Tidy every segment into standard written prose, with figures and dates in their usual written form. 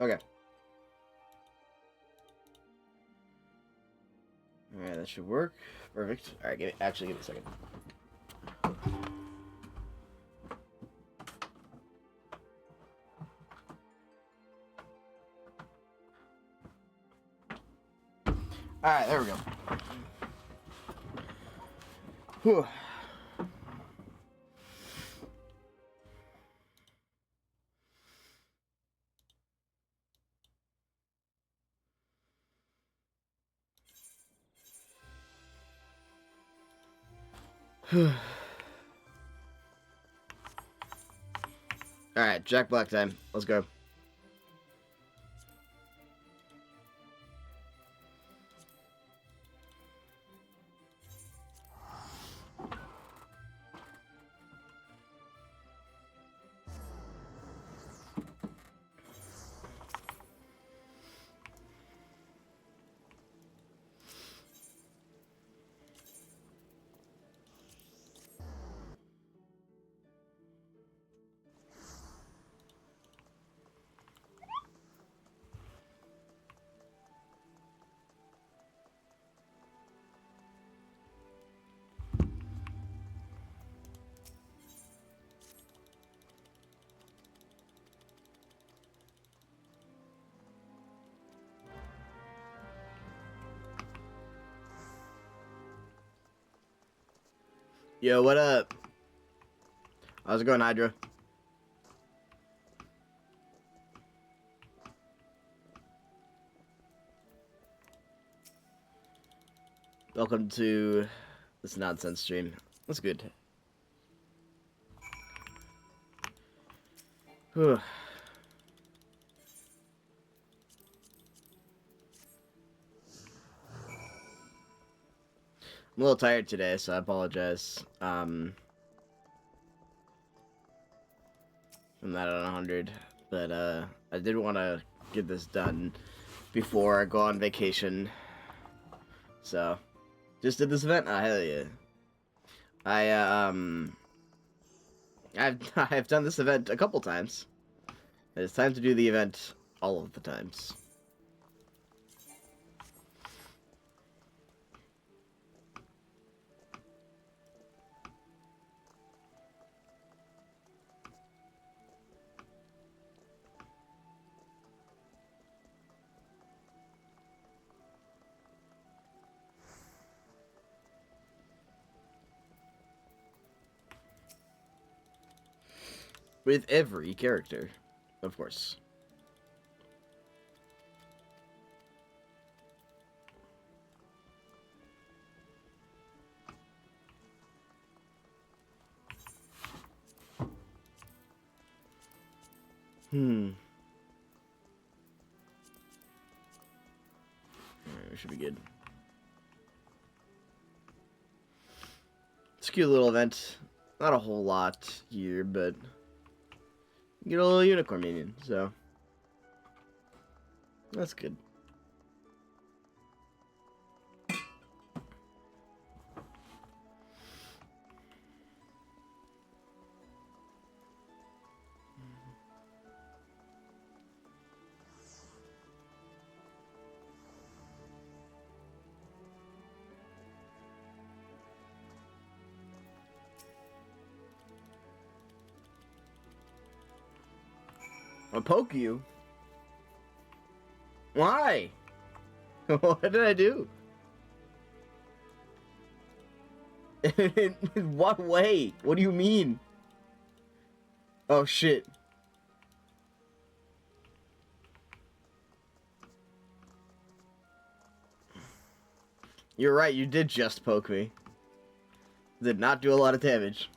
Okay. Alright, that should work. Perfect. Alright, give me a second. Alright, there we go. Whew. Alright, Jack Black time. Let's go. Yo, what up? How's it going, Hydra? Welcome to this nonsense stream. That's good. Whew. I'm a little tired today, so I apologize. I'm not at 100, but I did want to get this done before I go on vacation. So, just did this event. Oh, hell yeah! I've done this event a couple times. It's time to do the event all of the times. With every character, of course. Hmm. Alright, we should be good. It's a cute little event. Not a whole lot here, but you get a little unicorn minion, so that's good. I'll poke you. Why? What did I do? In what way? What do you mean? Oh shit. You're right, you did just poke me. Did not do a lot of damage.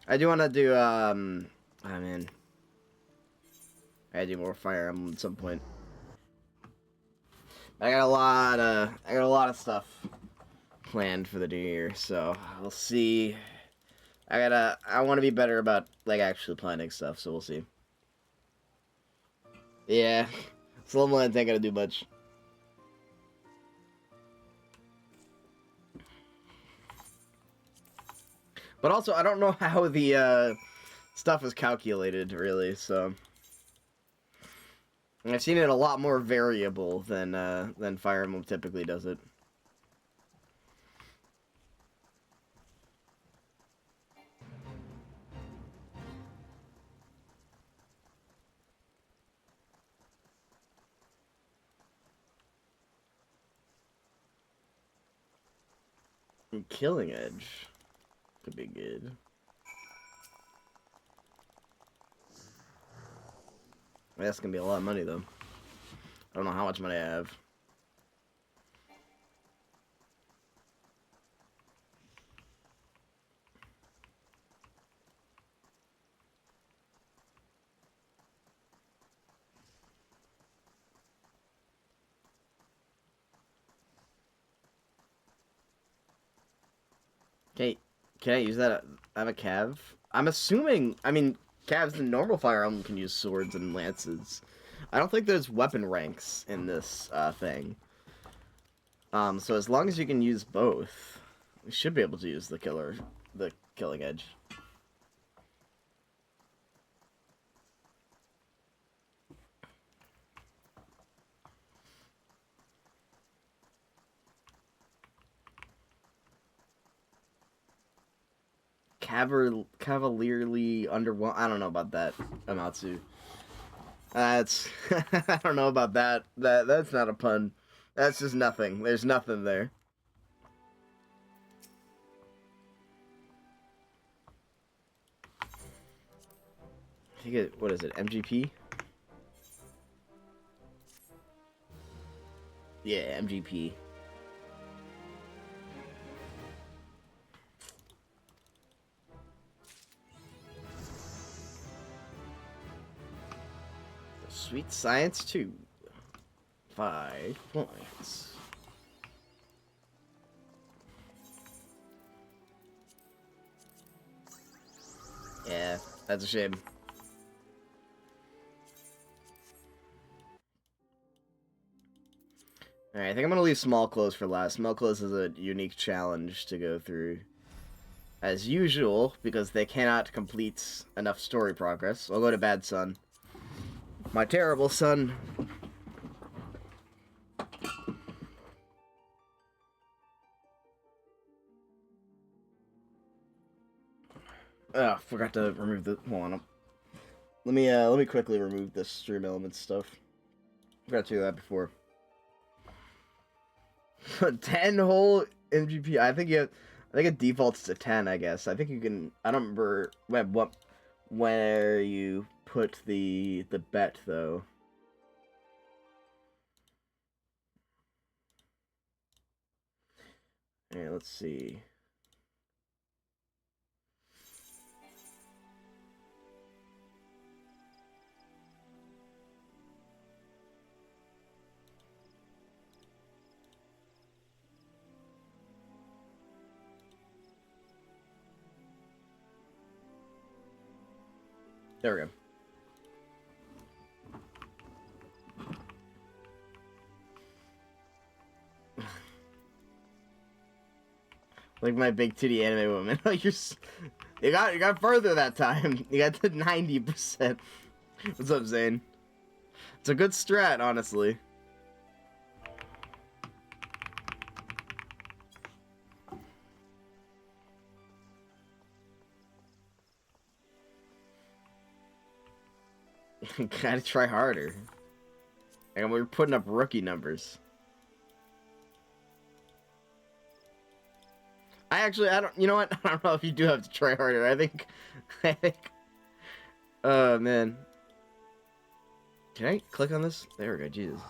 I do want to do, oh man. I gotta do more Fire Emblem at some point. I got a lot of stuff planned for the new year, so we'll see. I want to be better about like actually planning stuff, so we'll see. Yeah, Slumland ain't gonna do much. But also, I don't know how the stuff is calculated, really, so... I've seen it a lot more variable than Fire Emblem typically does it. Killing Edge could be good. That's gonna be a lot of money, though. I don't know how much money I have. Okay, can I use that? I have a Cav? I'm assuming, I mean, Cavs in normal Fire Emblem can use swords and lances. I don't think there's weapon ranks in this thing. So as long as you can use both, we should be able to use the Killing Edge. Cavalierly underwhelmed. I don't know about that, Amatsu. That's I don't know about that. That's not a pun. That's just nothing. There's nothing there. I think it, what is it? MGP? Yeah, MGP. Sweet Science 2. 5 points. Yeah, that's a shame. Alright, I think I'm gonna leave Small Clothes for last. Small Clothes is a unique challenge to go through. As usual, because they cannot complete enough story progress. I'll go to Bad Son. My terrible son. Oh, forgot to remove the. Hold on. Let me quickly remove this Stream Elements stuff. Forgot to do that before. 10 whole MGP. I think it defaults to 10. I guess. I think you can. I don't remember where you put the bet though. Yeah, let's see. There we go. Like my big titty anime woman. You got further that time. You got to 90%. What's up, Zane? It's a good strat, honestly. Gotta try harder. And we're putting up rookie numbers. I don't, you know what? I don't know if you do have to try harder. I think, oh, man. Can I click on this? There we go, Jesus.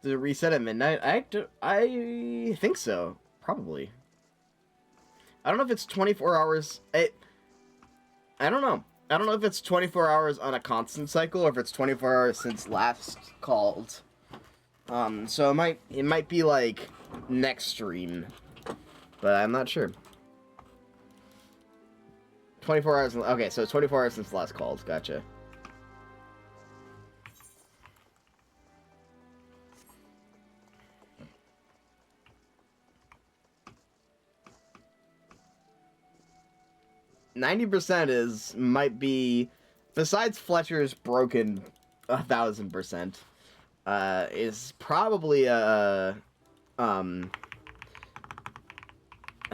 Does it reset at midnight? I think so. Probably. I don't know if it's 24 hours. I don't know. I don't know if it's 24 hours on a constant cycle or if it's 24 hours since last called. So it might be like next stream, but I'm not sure. 24 hours. Okay, so it's 24 hours since last called. Gotcha. Might be, besides Fletcher's broken 1,000%, is probably a I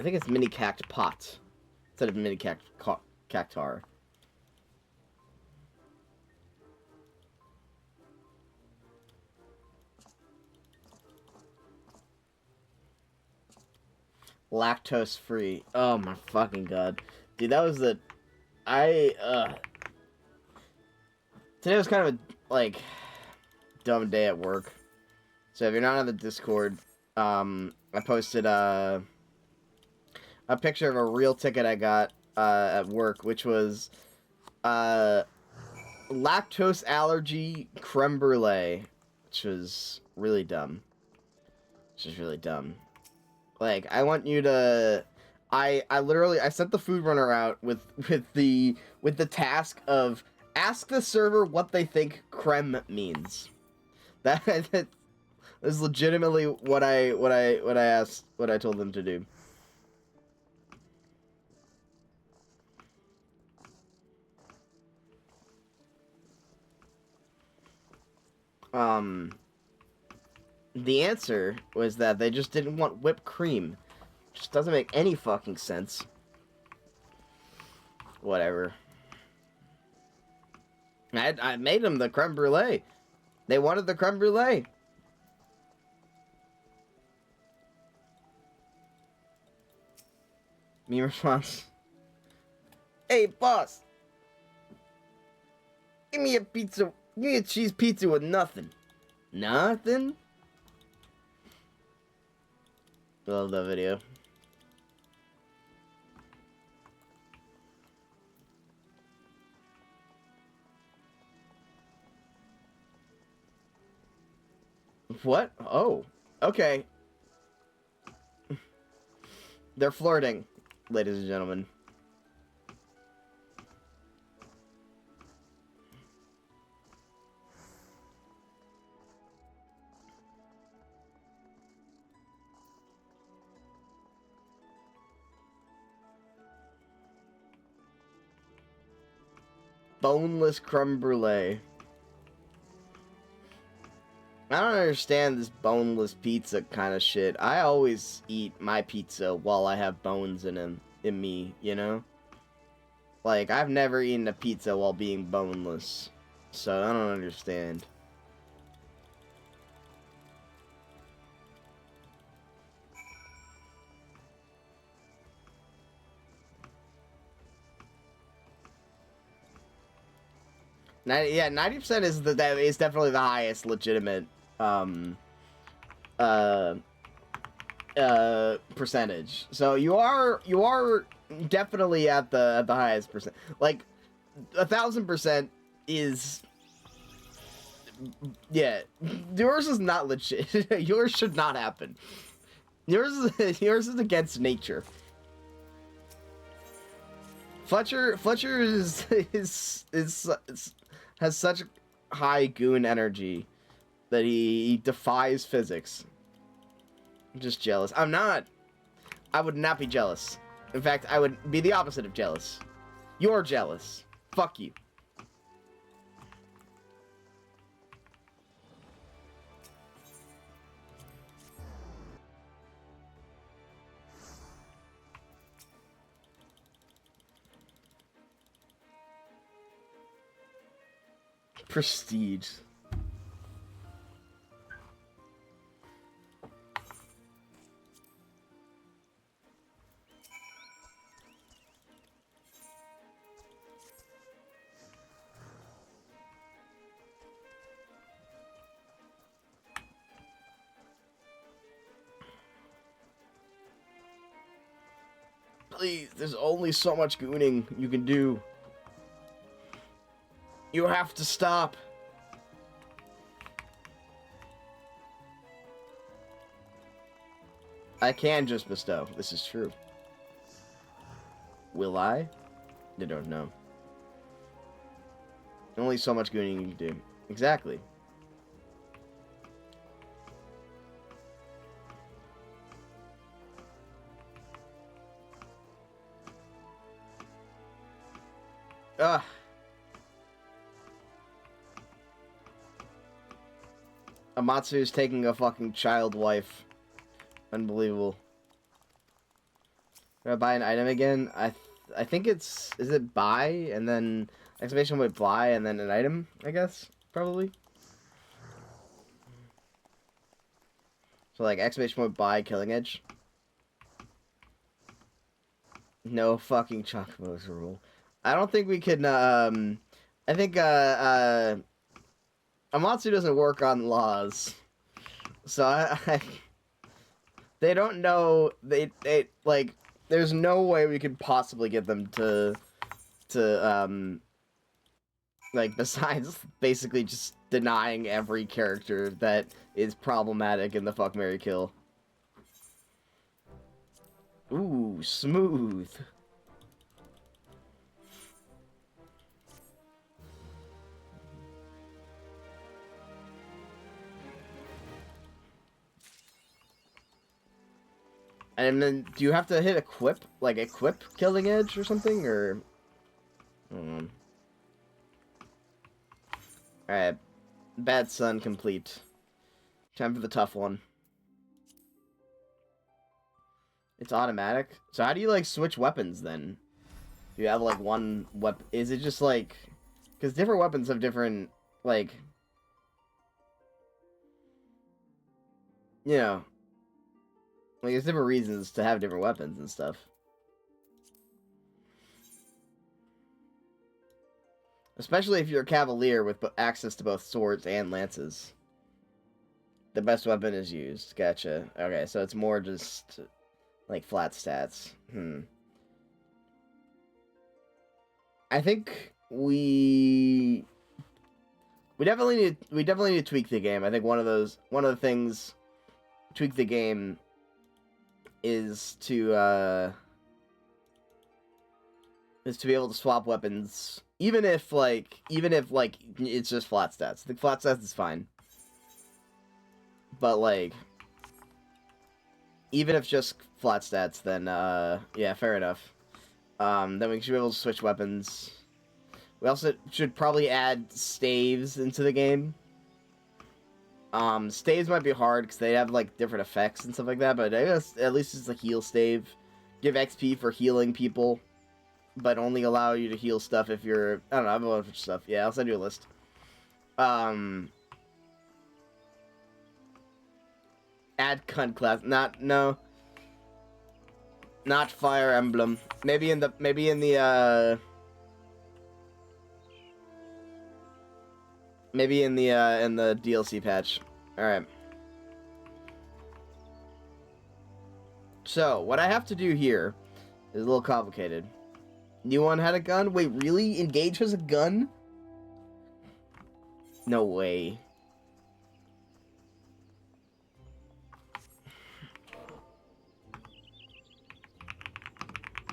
think it's mini cact pot instead of mini cactar. Lactose free. Oh my fucking god. Dude, that was the today was kind of a like dumb day at work. So if you're not on the Discord, I posted a picture of a real ticket I got at work, which was lactose allergy creme brulee, which was really dumb. Like, I want you to. I literally sent the food runner out with the task of ask the server what they think creme means. That is legitimately what I told them to do. The answer was that they just didn't want whipped cream. Just doesn't make any fucking sense. Whatever. I made them the creme brulee. They wanted the creme brulee. Me response. Hey, boss. Give me a pizza. Give me a cheese pizza with nothing. Nothing? I love that video. What? Oh. Okay. They're flirting, ladies and gentlemen. Boneless creme brulee. I don't understand this boneless pizza kind of shit. I always eat my pizza while I have bones in me, you know? Like, I've never eaten a pizza while being boneless. So, I don't understand. Yeah, 90% is definitely the highest legitimate percentage. So you are definitely at the highest percent. Like 1,000% is, yeah. Yours is not legit. Yours should not happen. Yours is against nature. Fletcher has such high goon energy that he defies physics. I'm just jealous. I'm not. I would not be jealous. In fact, I would be the opposite of jealous. You're jealous. Fuck you. Prestige. Please, there's only so much gooning you can do. You have to stop. I can just bestow. This is true. Will I? I don't know. Only so much gooning you can do. Exactly. Ugh. Amatsu's taking a fucking child wife. Unbelievable. Should I buy an item again? I think it's... Is it buy and then... Exclamation point buy and then an item, I guess? Probably. So like exclamation point buy killing edge. No fucking chocobos rule. I don't think we can, I think, Amatsu doesn't work on laws. So they don't know, they, like, there's no way we could possibly get them to, like, besides basically just denying every character that is problematic in the fuck, marry, kill. Ooh, smooth. And then, do you have to hit equip? Like, equip Killing Edge or something? Or... Alright. Bad Son complete. Time for the tough one. It's automatic? So how do you, like, switch weapons, then? Do you have, like, one weapon? Is it just, like... Because different weapons have different, like... You know... Like, there's different reasons to have different weapons and stuff. Especially if you're a cavalier with access to both swords and lances. The best weapon is used. Gotcha. Okay, so it's more just, like, flat stats. I think we definitely need to tweak the game. I think one of the things tweak the game is to be able to swap weapons, even if it's just flat stats. The flat stats is fine, but like even if just flat stats, then yeah, fair enough. Then we should be able to switch weapons. We also should probably add staves into the game. Staves might be hard because they have, like, different effects and stuff like that, but I guess at least it's a heal stave. Give XP for healing people, but only allow you to heal stuff if you're... I don't know, I have a bunch of stuff. Yeah, I'll send you a list. Add cunt class. Not Fire Emblem. Maybe in the DLC patch. Alright. So, what I have to do here is a little complicated. New one had a gun? Wait, really? Engage has a gun? No way.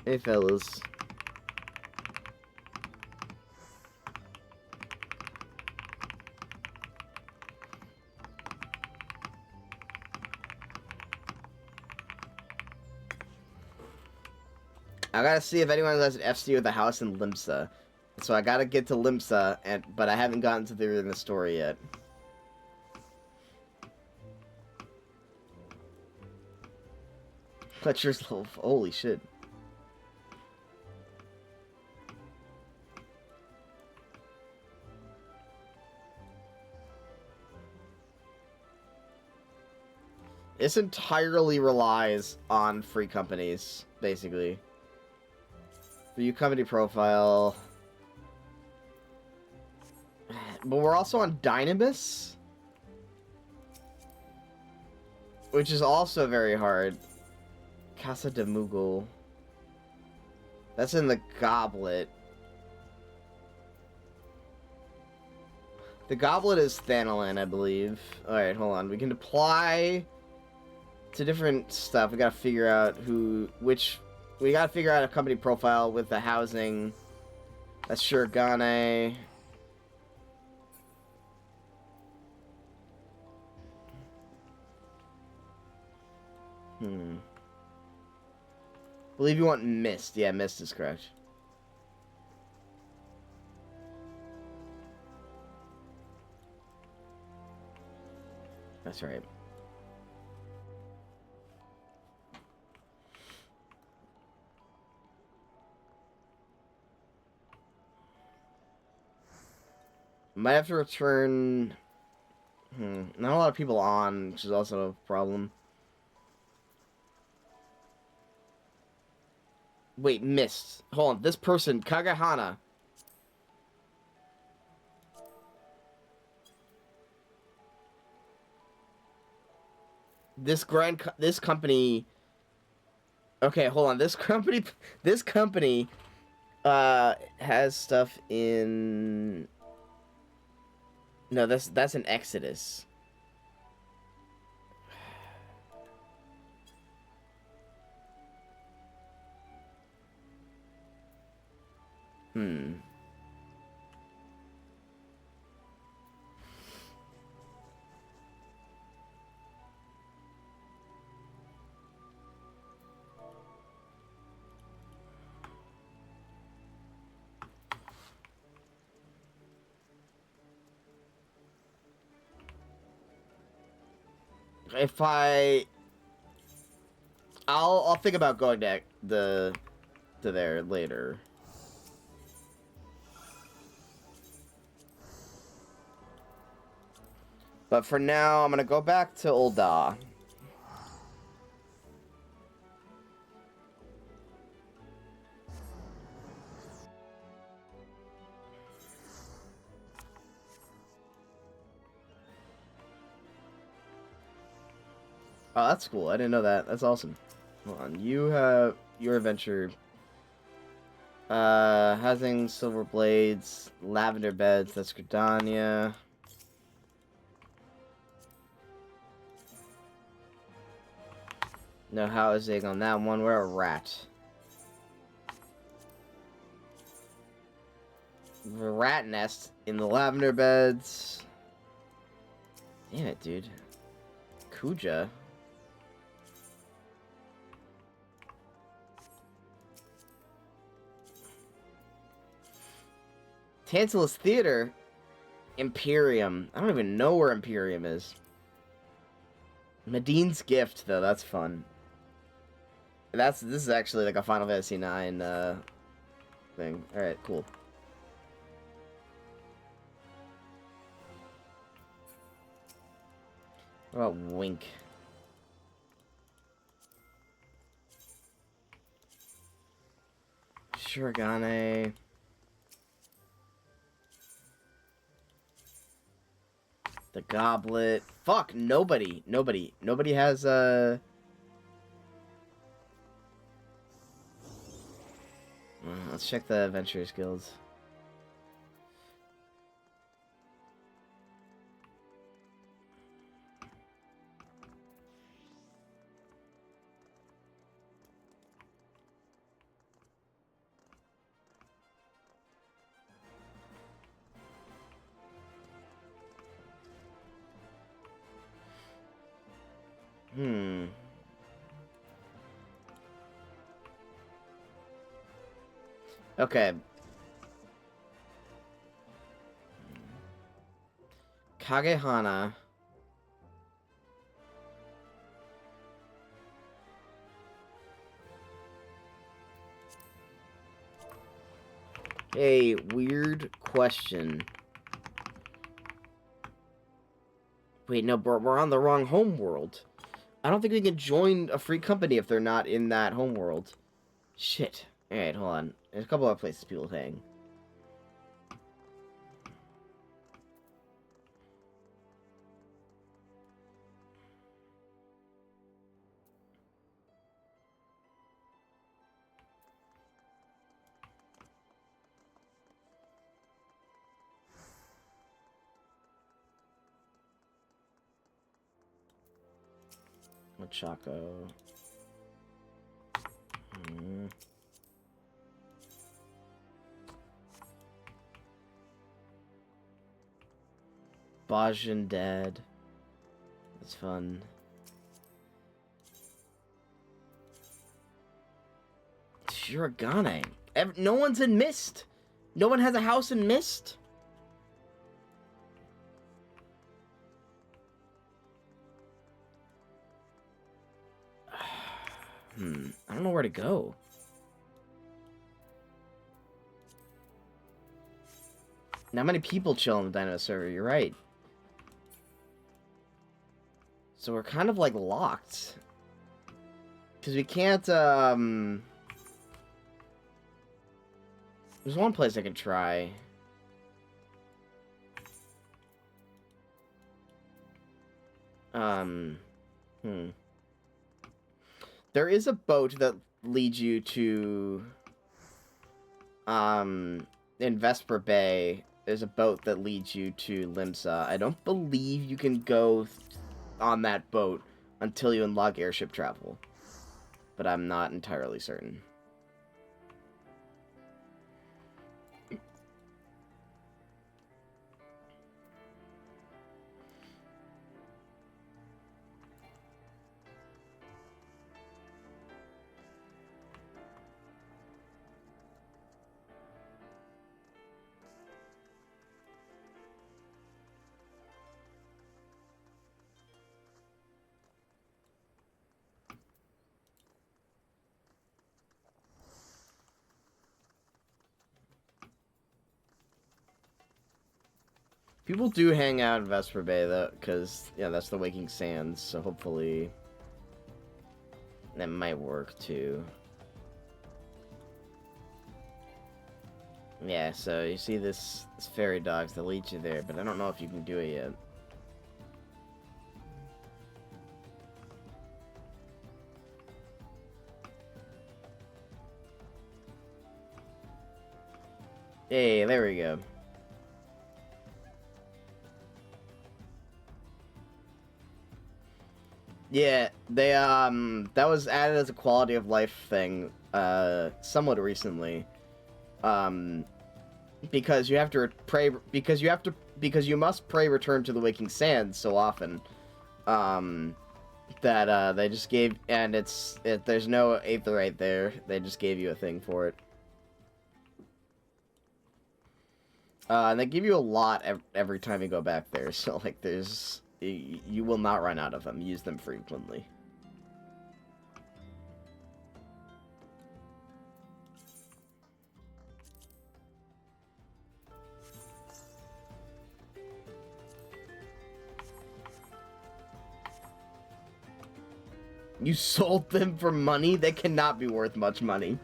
Hey, fellas. I gotta see if anyone has an FC with a house in Limsa. So I gotta get to Limsa, but I haven't gotten to the story yet. Fletcher's level... Holy shit. This entirely relies on free companies, basically. View company profile. But we're also on Dynamis, which is also very hard. Casa de Mughal. That's in the goblet. The goblet is Thanalan, I believe. Alright, hold on. We can apply to different stuff. We gotta figure out we gotta figure out a company profile with the housing. That's Shurigane. Believe you want Mist. Yeah, Mist is correct. That's right. Might have to return... Not a lot of people on, which is also a problem. Wait, Mist. Hold on. This person, Kagehana. This company... Okay, hold on. This company has stuff in... No, that's an Exodus. If I'll think about going to there later. But for now, I'm gonna go back to Ul'dah. Oh, that's cool. I didn't know that. That's awesome. Hold on. You have your adventure. Housing, Silver Blades, Lavender Beds. That's Gridania. No housing on that one. We're a rat. The rat nest in the Lavender Beds. Damn it, dude. Kuja. Tantalus Theater. Imperium. I don't even know where Imperium is. Medine's Gift, though. That's fun. This is actually like a Final Fantasy IX thing. Alright, cool. What about Wink? Shurigane. The Goblet. Fuck, nobody has, let's check the Adventurers Guilds. Okay. Kagehana. A weird question. Wait, no, bro, we're on the wrong homeworld. I don't think we can join a free company if they're not in that homeworld. Shit. Alright, hold on. There's a couple other places people hang. Choco. Bajan Dad. That's fun. Shirogane. No one's in Mist. No one has a house in Mist. I don't know where to go. Not many people chill on the Dynamo server, you're right. So we're kind of like locked. Because we can't, there's one place I can try. There is a boat that leads you to, in Vesper Bay. There's a boat that leads you to Limsa. I don't believe you can go on that boat until you unlock airship travel. But I'm not entirely certain. People do hang out in Vesper Bay, though, because, yeah, that's the Waking Sands, so hopefully that might work, too. Yeah, so you see this fairy dogs that lead you there, but I don't know if you can do it yet. Hey, there we go. Yeah, they, that was added as a quality of life thing, somewhat recently. Because you have to pray, because you must pray return to the Waking Sands so often, that, they just gave, and there's no aetherite there, they just gave you a thing for it. And they give you a lot every time you go back there, so, like, you will not run out of them. Use them frequently. You sold them for money? They cannot be worth much money.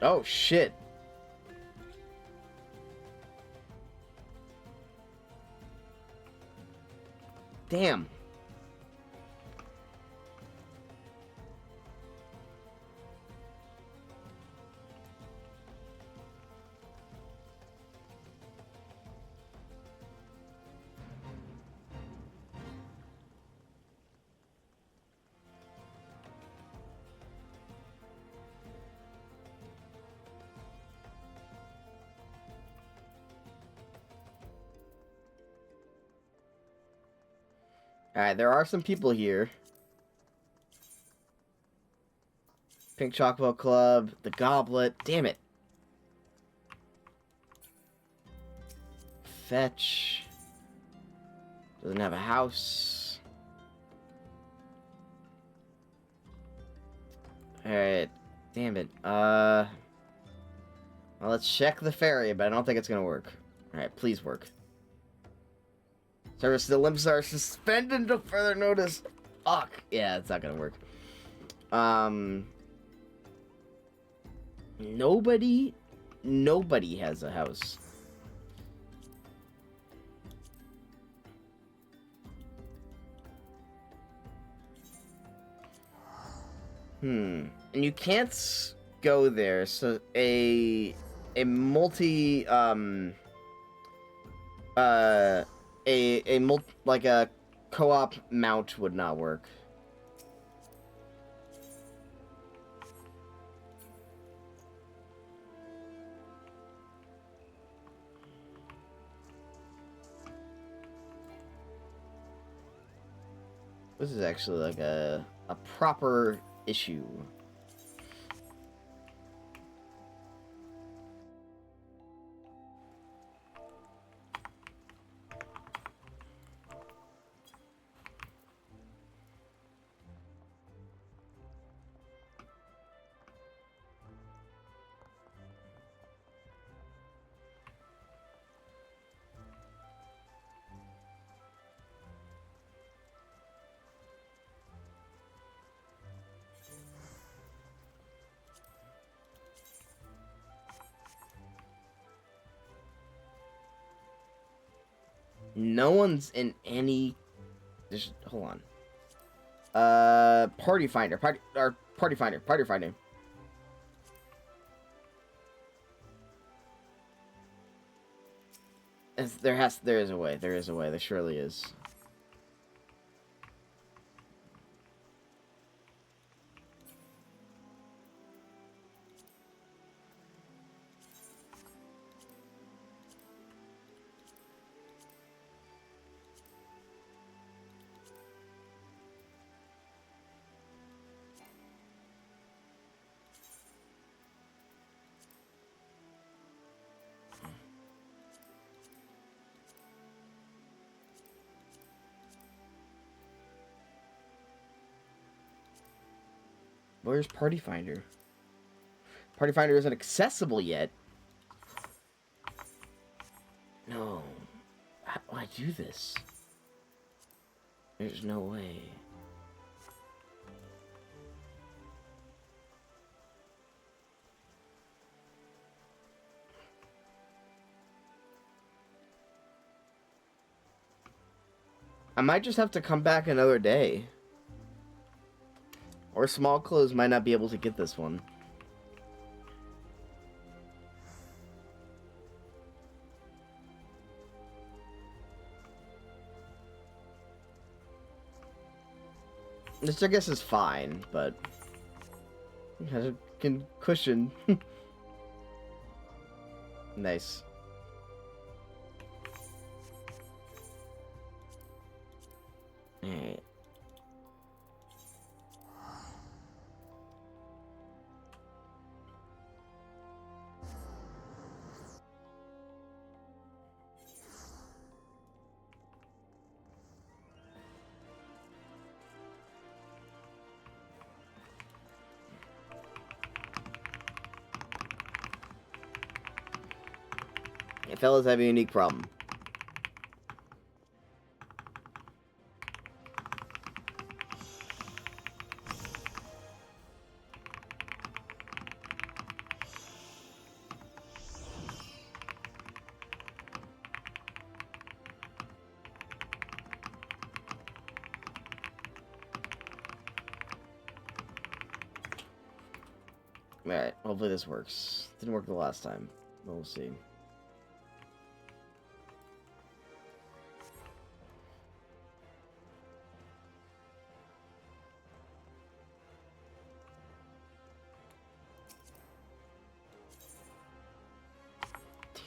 Oh, shit. Damn. Alright, there are some people here. Pink Chocolate Club, the Goblet, damn it. Fetch. Doesn't have a house. Alright, damn it. Well, let's check the ferry, but I don't think it's gonna work. Alright, please work. Service to the Limsa are suspended until further notice. Fuck. Yeah, it's not gonna work. Nobody has a house. And you can't go there, so a multi, Uh, like a co-op mount would not work. This is actually like a proper issue. No one's in any. Just hold on. Party finder, party finder. There is a way. There surely is. Where's party finder? Party finder isn't accessible yet. No. How do I do this? There's no way. I might just have to come back another day. Or small clothes might not be able to get this one. This, I guess, is fine, but it has a cushion. Nice. Alright. Hey, fellas have a unique problem. Alright, hopefully this works. Didn't work the last time. We'll see.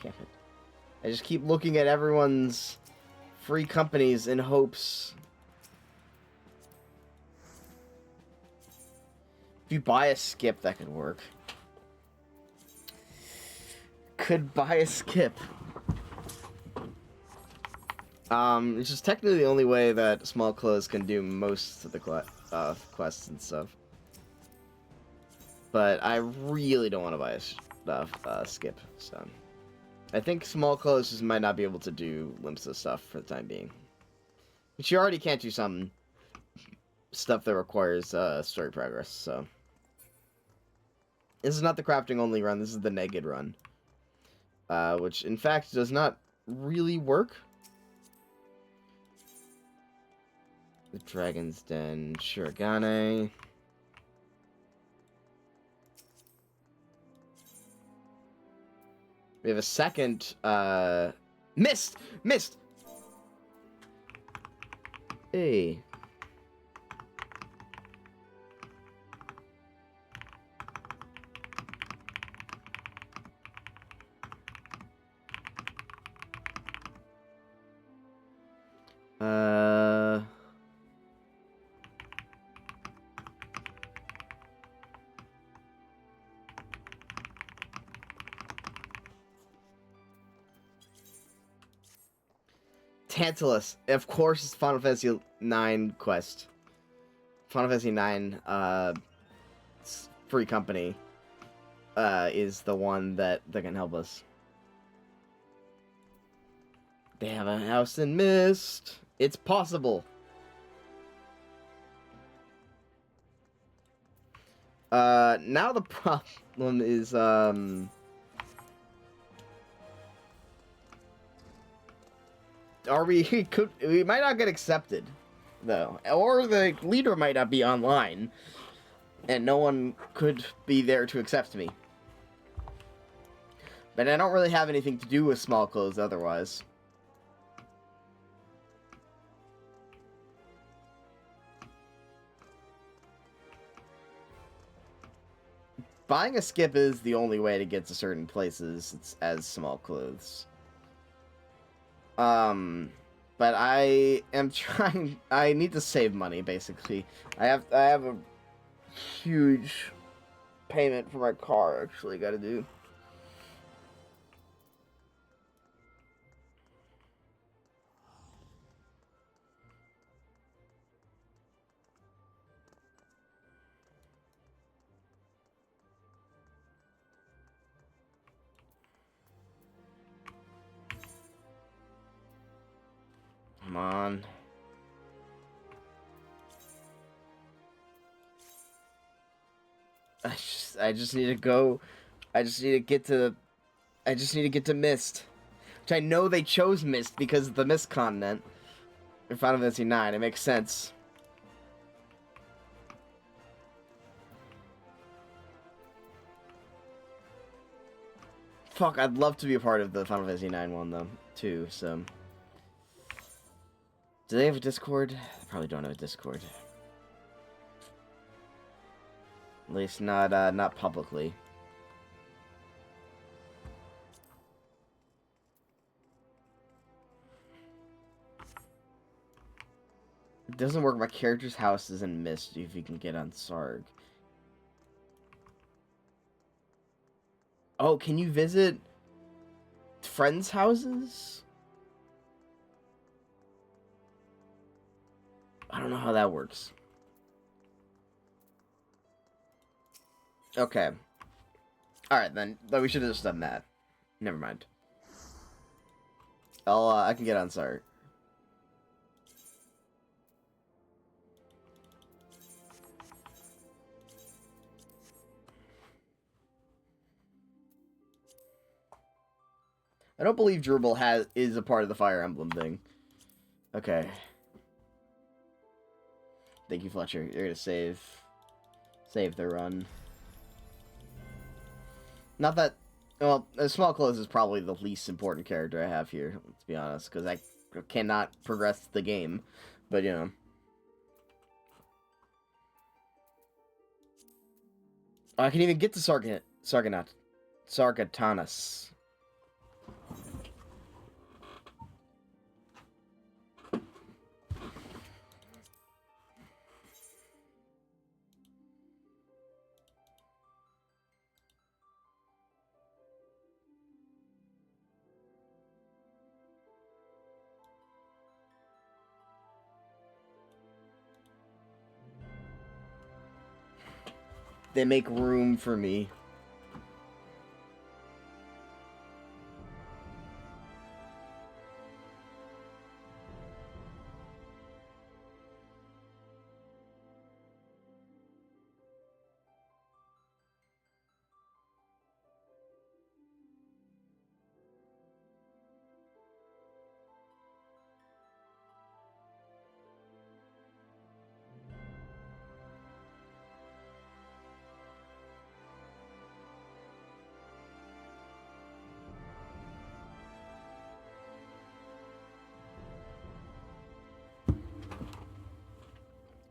Damn it. I just keep looking at everyone's free companies in hopes. If you buy a skip, that could work. Could buy a skip. It's just technically the only way that small clothes can do most of the quests and stuff. But I really don't want to buy a skip, so... I think small clothes just might not be able to do Limsa stuff for the time being. But you already can't do some stuff that requires story progress, so... This is not the crafting only run, this is the naked run. Which, in fact, does not really work. The Dragon's Den, Shirogane. We have a second Missed! Missed! Hey. Tantalus. Of course, it's Final Fantasy 9 quest. Final Fantasy 9, free company, is the one that can help us. They have a house in Mist. It's possible. Now the problem is, we might not get accepted, though. Or the leader might not be online, and no one could be there to accept me. But I don't really have anything to do with small clothes otherwise. Buying a skip is the only way to get to certain places as small clothes. But I am trying. I need to save money, basically. I have a huge payment for my car. Actually, got to do. Come on. I just need to go. I just need to get to Mist. Which I know they chose Mist because of the Mist continent. In Final Fantasy 9, it makes sense. Fuck, I'd love to be a part of the Final Fantasy 9 one though, too, so. Do they have a Discord? They probably don't have a Discord. At least not publicly. It doesn't work. My character's house is in Mist if you can get on Sarg. Oh, can you visit friends' houses? I don't know how that works. Okay. Alright, then. We should have just done that. Never mind. I can get on Sarg. I don't believe Drupal is a part of the Fire Emblem thing. Okay. Thank you, Fletcher. You're gonna save the run. Not that... Well, Small Clothes is probably the least important character I have here, let's be honest, because I cannot progress the game. But, you know. I can even get to Sargatanas. They make room for me.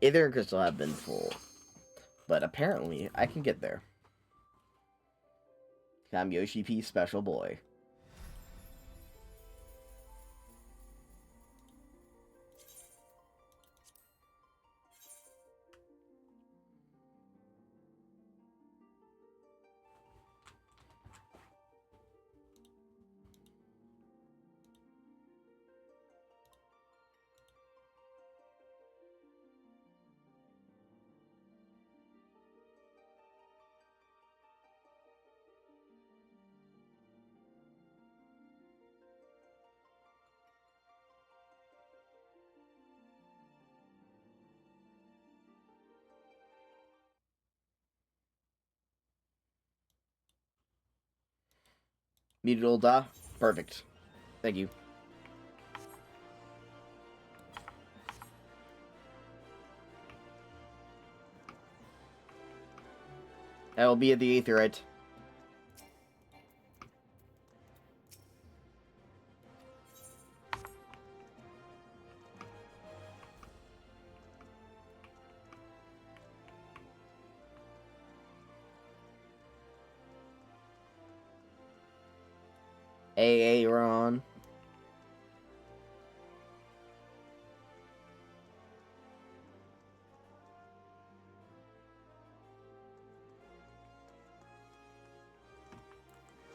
Aether and Crystal have been full. But apparently, I can get there. I'm Yoshi P. Special Boy. Muted old da. Perfect. Thank you. I will be at the Aetherite. Aaron.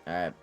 Alright.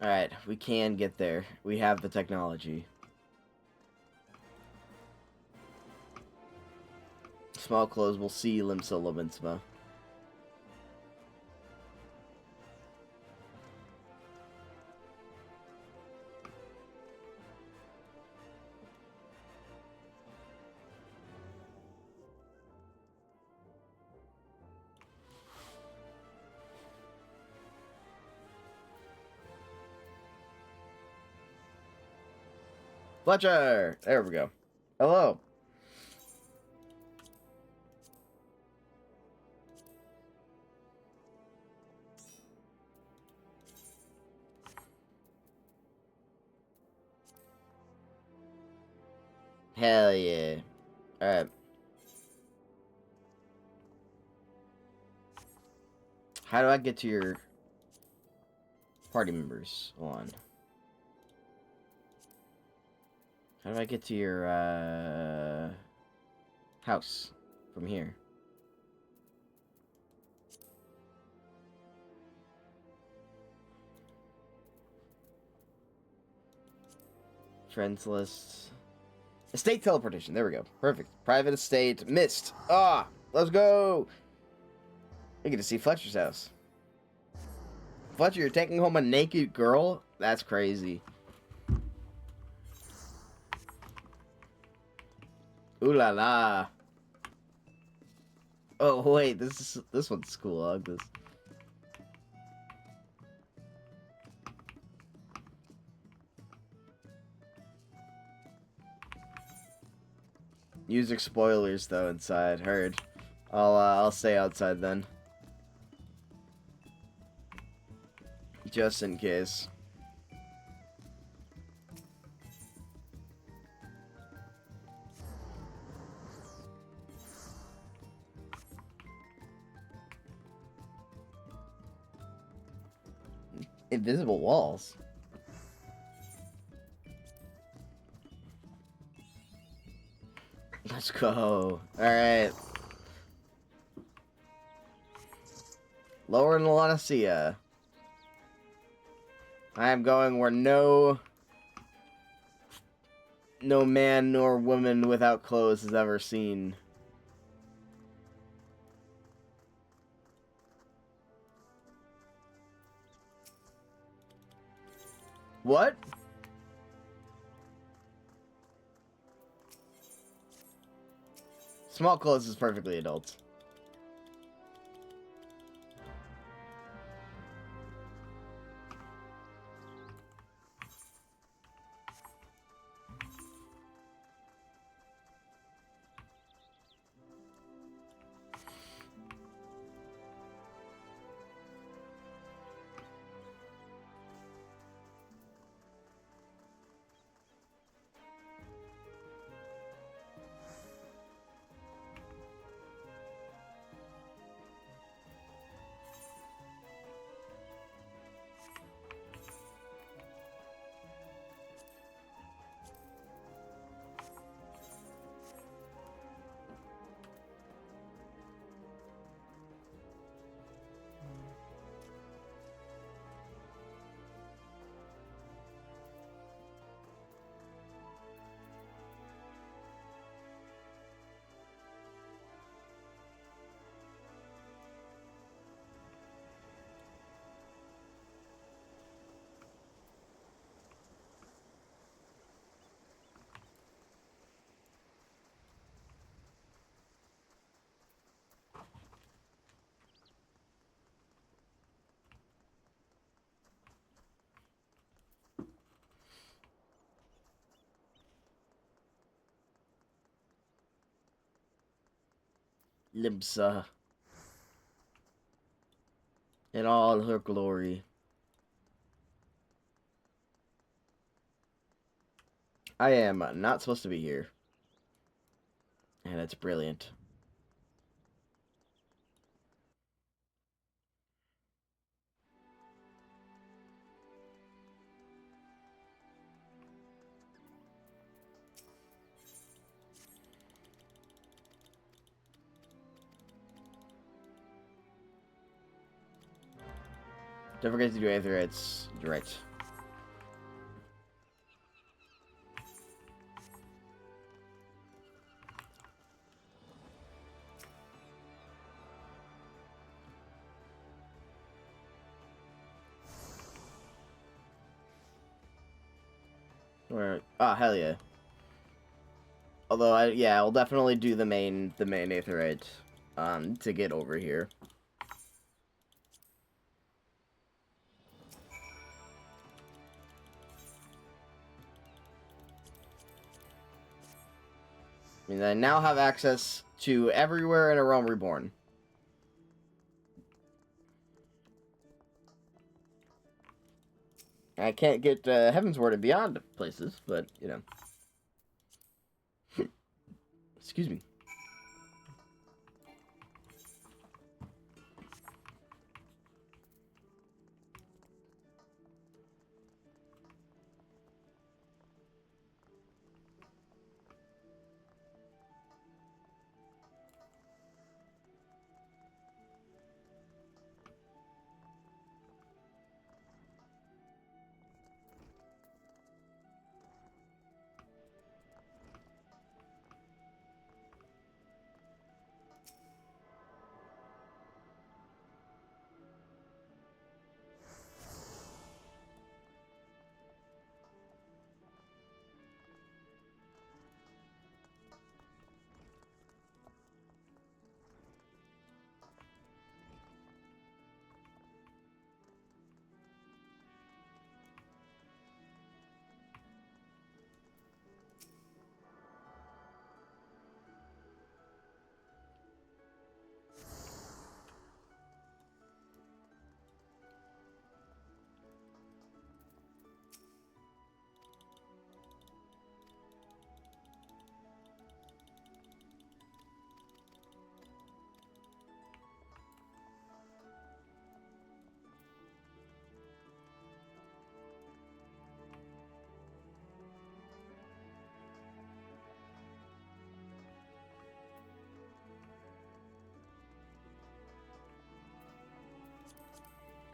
Alright, we can get there. We have the technology. Small close, we'll see Limsa Lobinsma. Fletcher! There we go. Hello. Hell yeah. Alright. How do I get to your party members? Hold on. How do I get to your, house from here? Friends list. Estate teleportation. There we go. Perfect. Private estate. Missed. Ah! Let's go! I get to see Fletcher's house. Fletcher, you're taking home a naked girl? That's crazy. Ooh la la. Oh wait, this one's cool. I like this. Music spoilers though inside. Heard. I'll stay outside then. Just in case. Invisible walls. Let's go. Alright. Lower Nalanasia. I am going where no no man nor woman without clothes has ever seen. What? Small clothes is perfectly adult. Limsa. In all her glory. I am not supposed to be here. And it's brilliant. Don't forget to do aetherytes. Right. Where? Ah, hell yeah. Although I'll definitely do the main aetherite, to get over here. I mean, I now have access to everywhere in A Realm Reborn. I can't get Heavensward and Beyond places, but, you know. Excuse me.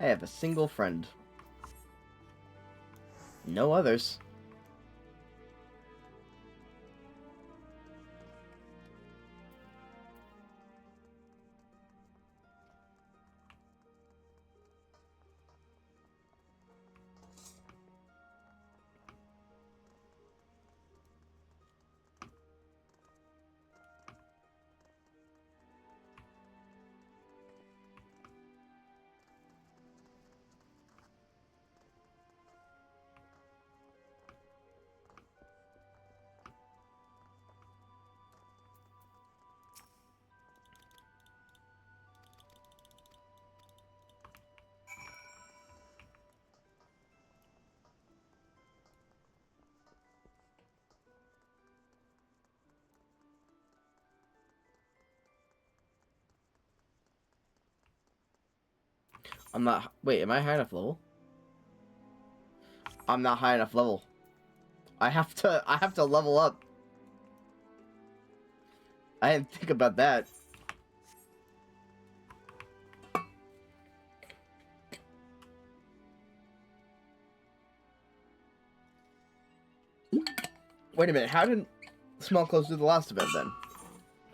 I have a single friend. No others. I'm not. Wait, am I high enough level? I'm not high enough level. I have to level up. I didn't think about that. Wait a minute, how did small clothes do the last event then?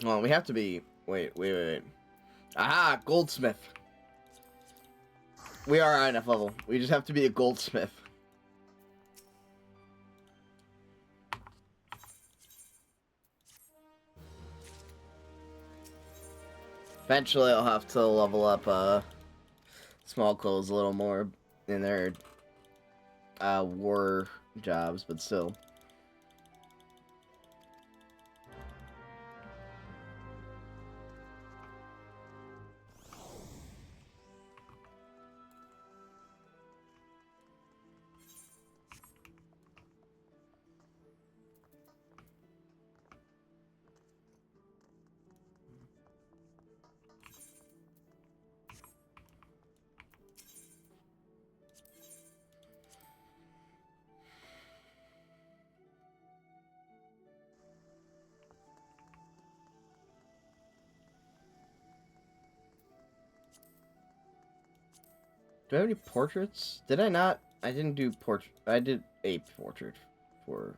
Well, we have to be... Wait. Aha! Goldsmith. We are high enough level. We just have to be a goldsmith. Eventually I'll have to level up small clothes a little more in their war jobs, but still. Do I have any portraits? Did I not? I didn't do portrait. I did a portrait for...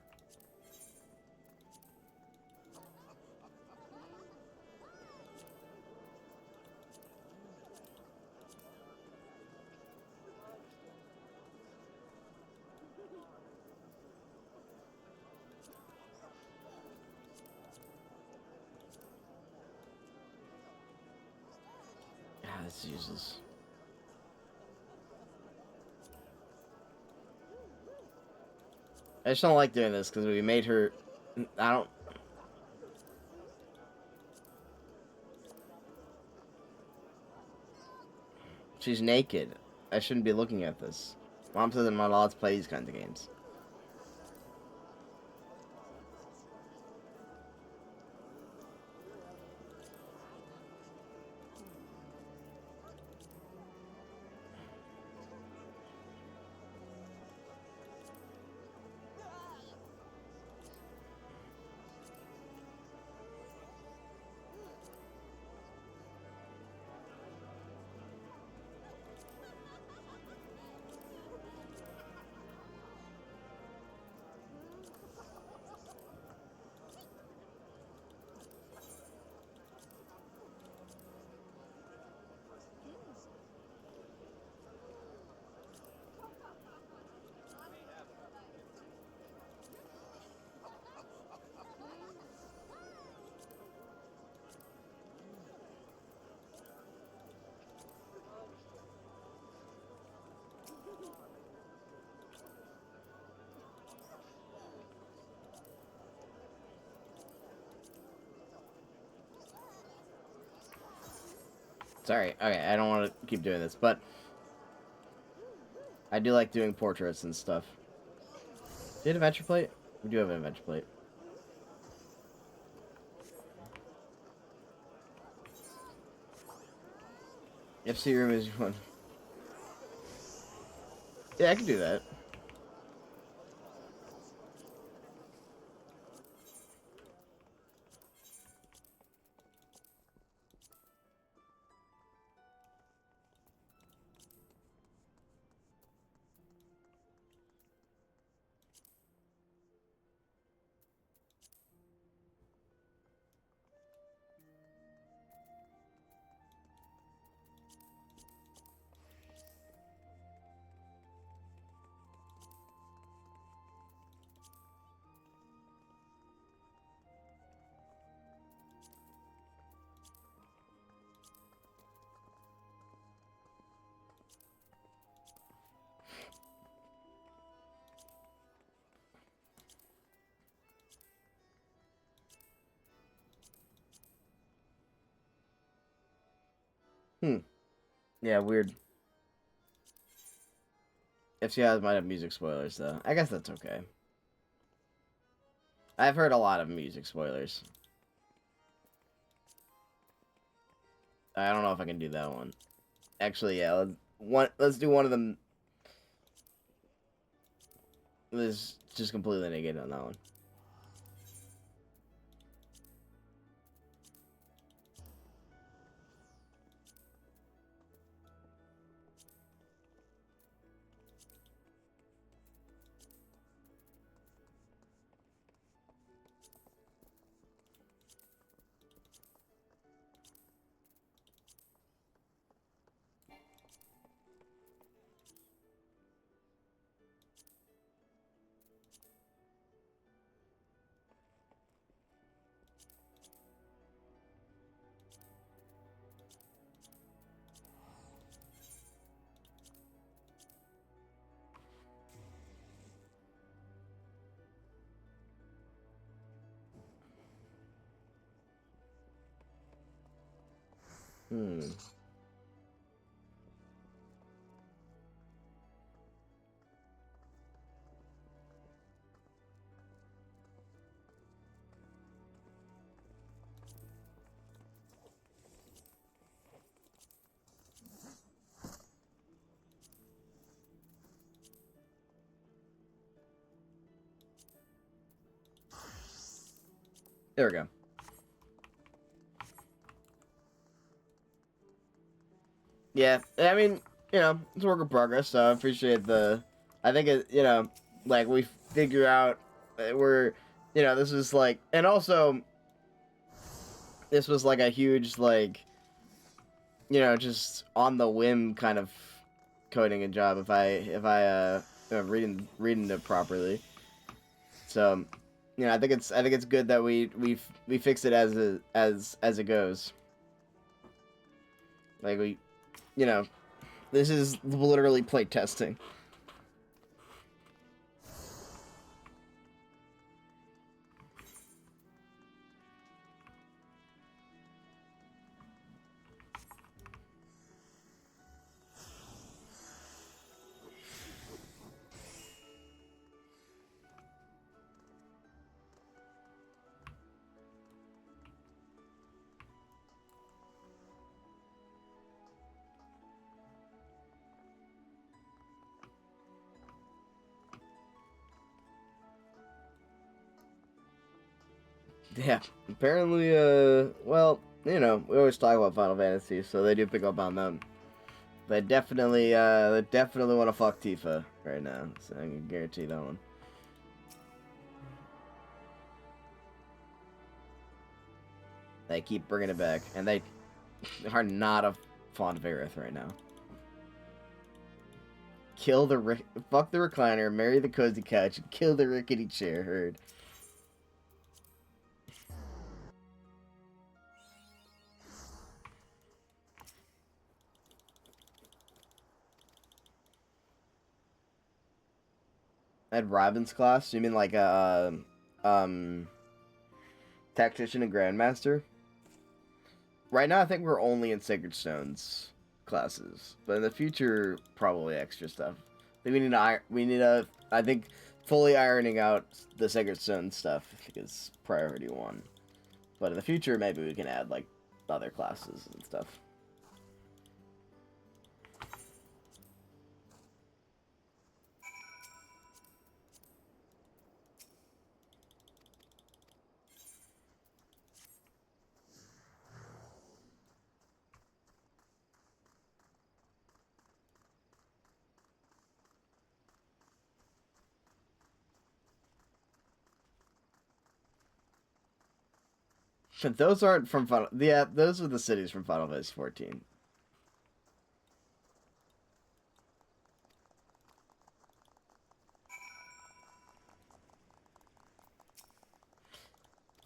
Ah, this is useless. I just don't like doing this because we made her... I don't... She's naked. I shouldn't be looking at this. Mom says I'm not allowed to play these kinds of games. Sorry. Okay, I don't want to keep doing this, but... I do like doing portraits and stuff. Do you have an adventure plate? We do have an adventure plate. FC room is one. Yeah, I can do that. Yeah, weird. FCI might have music spoilers, though. I guess that's okay. I've heard a lot of music spoilers. I don't know if I can do that one. Actually, yeah, Let's do one of them. Let's just completely negate on that one. Hmm. There we go. Yeah, I mean, it's a work in progress, so I appreciate the. I think like we figure out we're, this is like, and also this was like a huge like, just on the whim kind of coding a job if I reading it properly. So, I think it's good that we fix it as it goes. Like you know, this is literally play testing. Yeah, apparently, well, we always talk about Final Fantasy, so they do pick up on them. They definitely want to fuck Tifa right now, so I can guarantee that one. They keep bringing it back, and they are not a fond of Aerith right now. Fuck the recliner, marry the cozy couch, and kill the rickety chair. Heard. At Robin's class, you mean like a tactician and grandmaster? Right now, I think we're only in Sacred Stones classes, but in the future, probably extra stuff. I think I think fully ironing out the Sacred Stone stuff is priority one. But in the future, maybe we can add like other classes and stuff. Those aren't from Final. Yeah, those are the cities from Final Fantasy 14.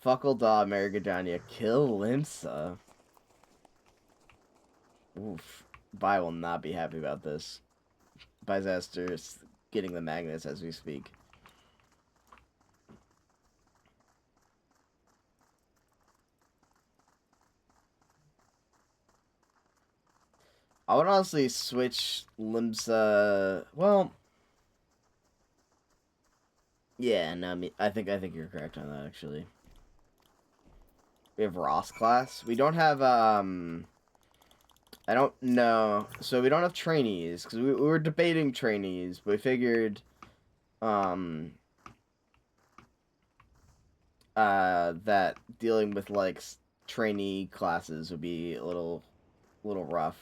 Fuckle Da, Marigadania, kill Limsa. Oof. Bai will not be happy about this. Byzaster is getting the magnets as we speak. I would honestly switch Limsa. Well, yeah, no, I think you're correct on that actually. We have Ross class. We don't have I don't know. So we don't have trainees, because we were debating trainees, but we figured, that dealing with, like, trainee classes would be a little rough.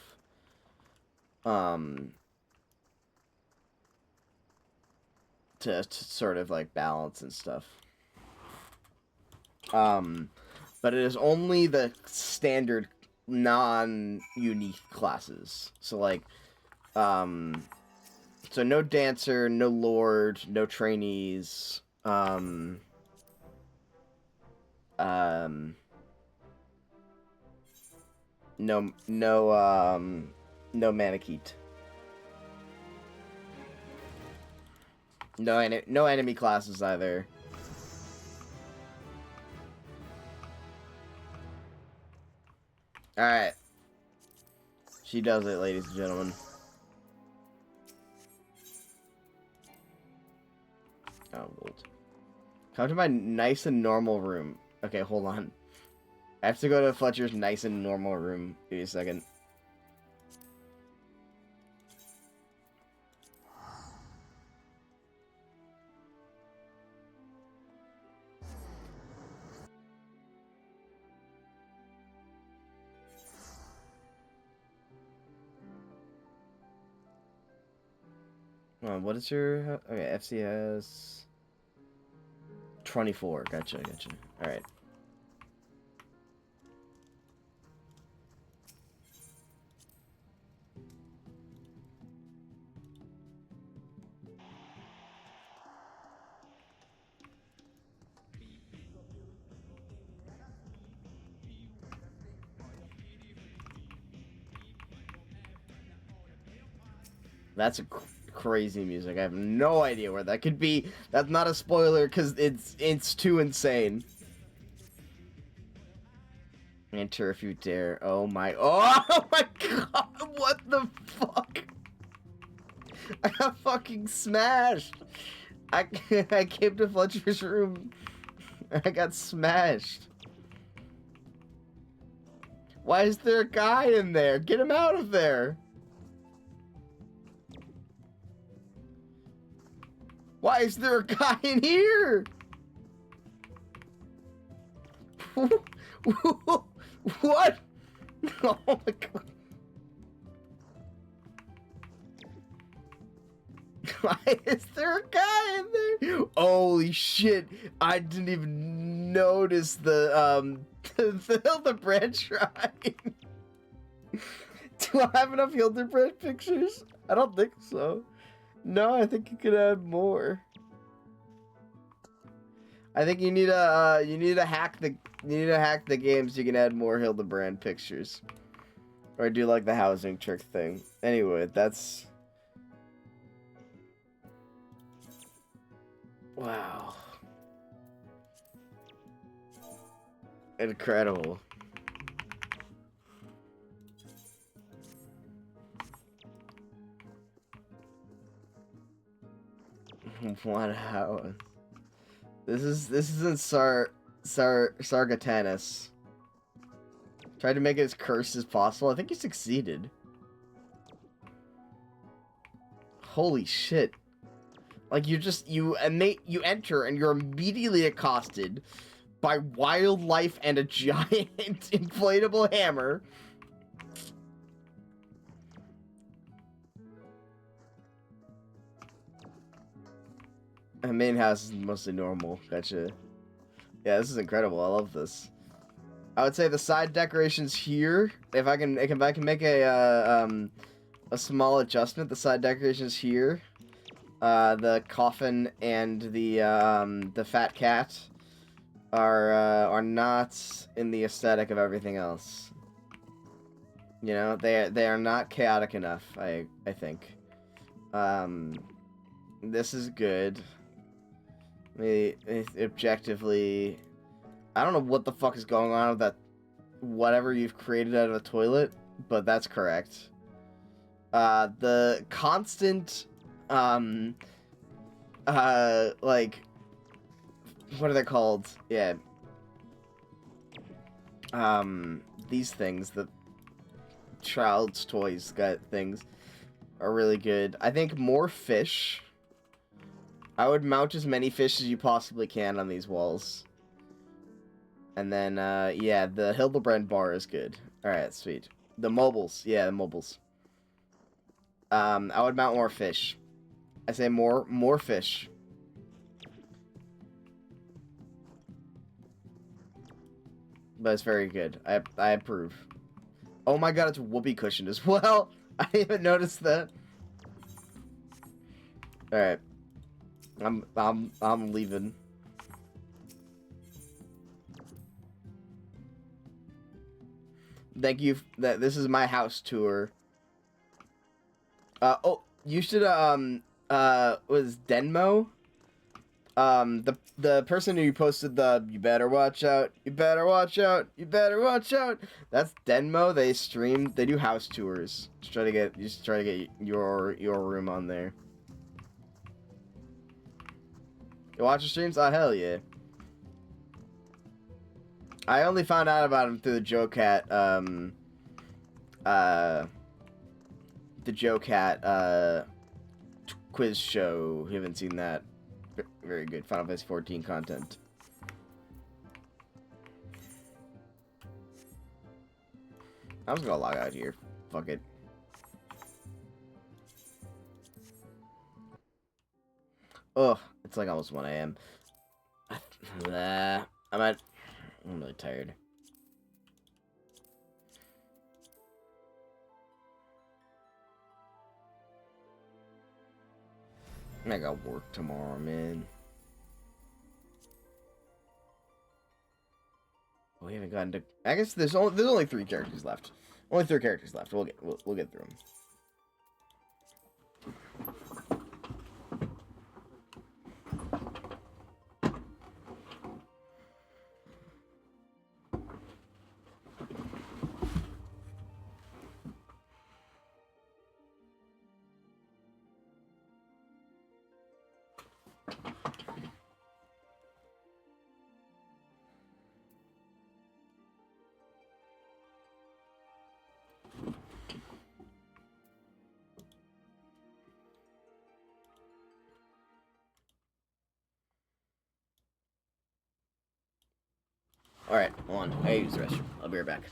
To sort of, like, balance and stuff. But it is only the standard non-unique classes. So, like, so no dancer, no lord, no trainees, no Manakete. No enemy classes either. Alright. She does it, ladies and gentlemen. Oh, gold. Come to my nice and normal room. Okay, hold on. I have to go to Fletcher's nice and normal room. Give me a second. What is your... Okay, FCS... 24. Gotcha. Alright. That's crazy music. I have no idea where that could be. That's not a spoiler because it's too insane. Enter if you dare. Oh my god, what the fuck? I got fucking smashed. I came to Fletcher's room. I got smashed. Why is there a guy in there? Get him out of there. Why is there a guy in here? What? Oh my god. Why is there a guy in there? Holy shit. I didn't even notice the Hildebrand shrine. Do I have enough Hildebrand pictures? I don't think so. No, I think you could add more. I think you need to hack the game so you can add more Hildebrand pictures. Or do like the housing trick thing. Anyway, that's... Wow. Incredible. What happened? This isn't Sargatanis. Tried to make it as cursed as possible. I think he succeeded. Holy shit. Like, you enter and you're immediately accosted by wildlife and a giant inflatable hammer. The main house is mostly normal. Gotcha. Yeah, this is incredible. I love this. I would say the side decorations here, if I can make a small adjustment, the side decorations here, the coffin and the fat cat are not in the aesthetic of everything else. You know, they are not chaotic enough, I think. This is good. Objectively, I don't know what the fuck is going on with that whatever you've created out of a toilet, but that's correct. The constant like, what are they called? Yeah. These things, child's toys things are really good. I think more fish. I would mount as many fish as you possibly can on these walls. And then, yeah, the Hildebrand bar is good. Alright, sweet. The mobiles. Yeah, the mobiles. I would mount more fish. I say more fish. But it's very good. I approve. Oh my god, it's whoopee cushioned as well. I didn't even notice that. Alright. I'm leaving. Thank you. This is my house tour. Oh, you should was Denmo? The person who posted the "you better watch out, you better watch out, you better watch out." That's Denmo. They do house tours. Just try to get your room on there. You watch the streams? Oh hell yeah! I only found out about him through the Joe Cat quiz show. You haven't seen that? Very good Final Fantasy 14 content. I'm just gonna log out here. Fuck it. Oh, it's like almost 1 a.m. I'm really tired. I got work tomorrow, man. We haven't gotten to. I guess there's only 3 characters left. Only 3 characters left. We'll get through them. Alright, hold on. I use the restroom. I'll be right back.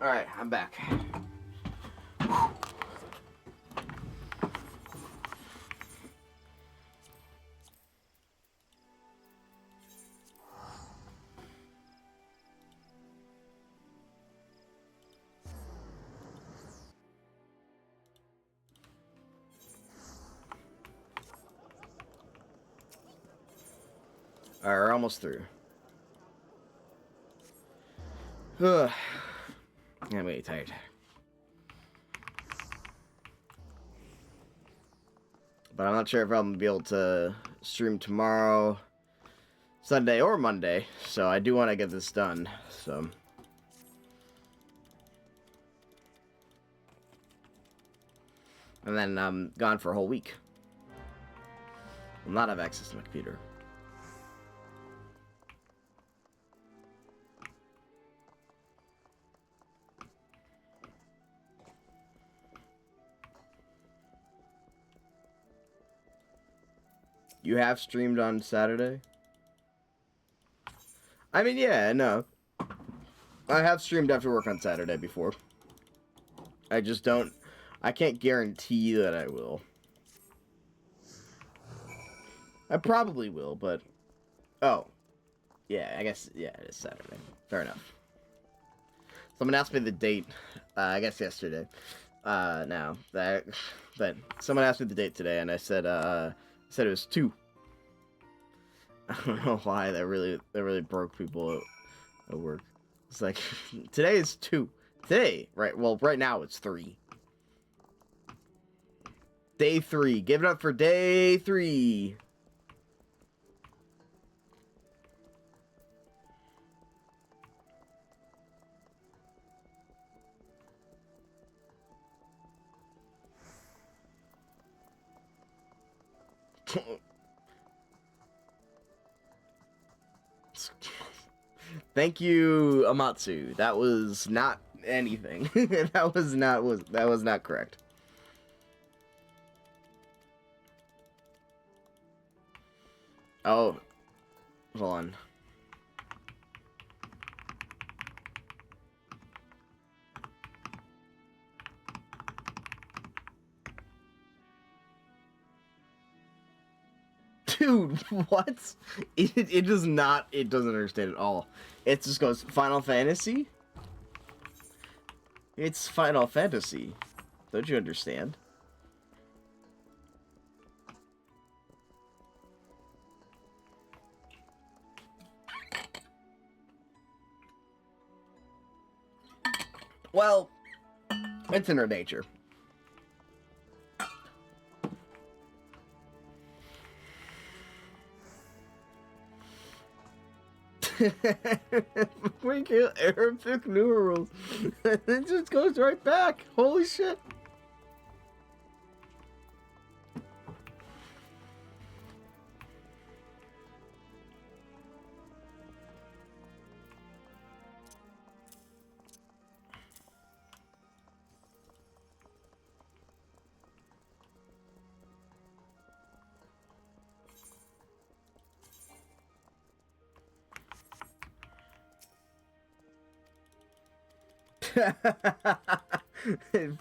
Alright, I'm back. Alright, we're almost through. Ugh. I'm really tired. But I'm not sure if I'm going to be able to stream tomorrow, Sunday, or Monday. So I do want to get this done. So And then I'm gone for a whole week. Will not have access to my computer. You have streamed on Saturday? I mean, yeah, no. I have streamed after work on Saturday before. I just don't... I can't guarantee that I will. I probably will, but... Oh. Yeah, I guess... Yeah, it is Saturday. Fair enough. Someone asked me the date, I guess yesterday. Now. But someone asked me the date today, and I said it was 2. I don't know why that really broke people at work. It's like, today is 2. Today, right? Well, right now it's 3. Day 3. Give it up for day 3. Thank you, Amatsu. That was not anything. that was not correct. Oh, hold on. Dude, what? It does not, it doesn't understand at all. It just goes, Final Fantasy? It's Final Fantasy. Don't you understand? Well, it's in her nature. We kill Arabic numerals. It just goes right back. Holy shit.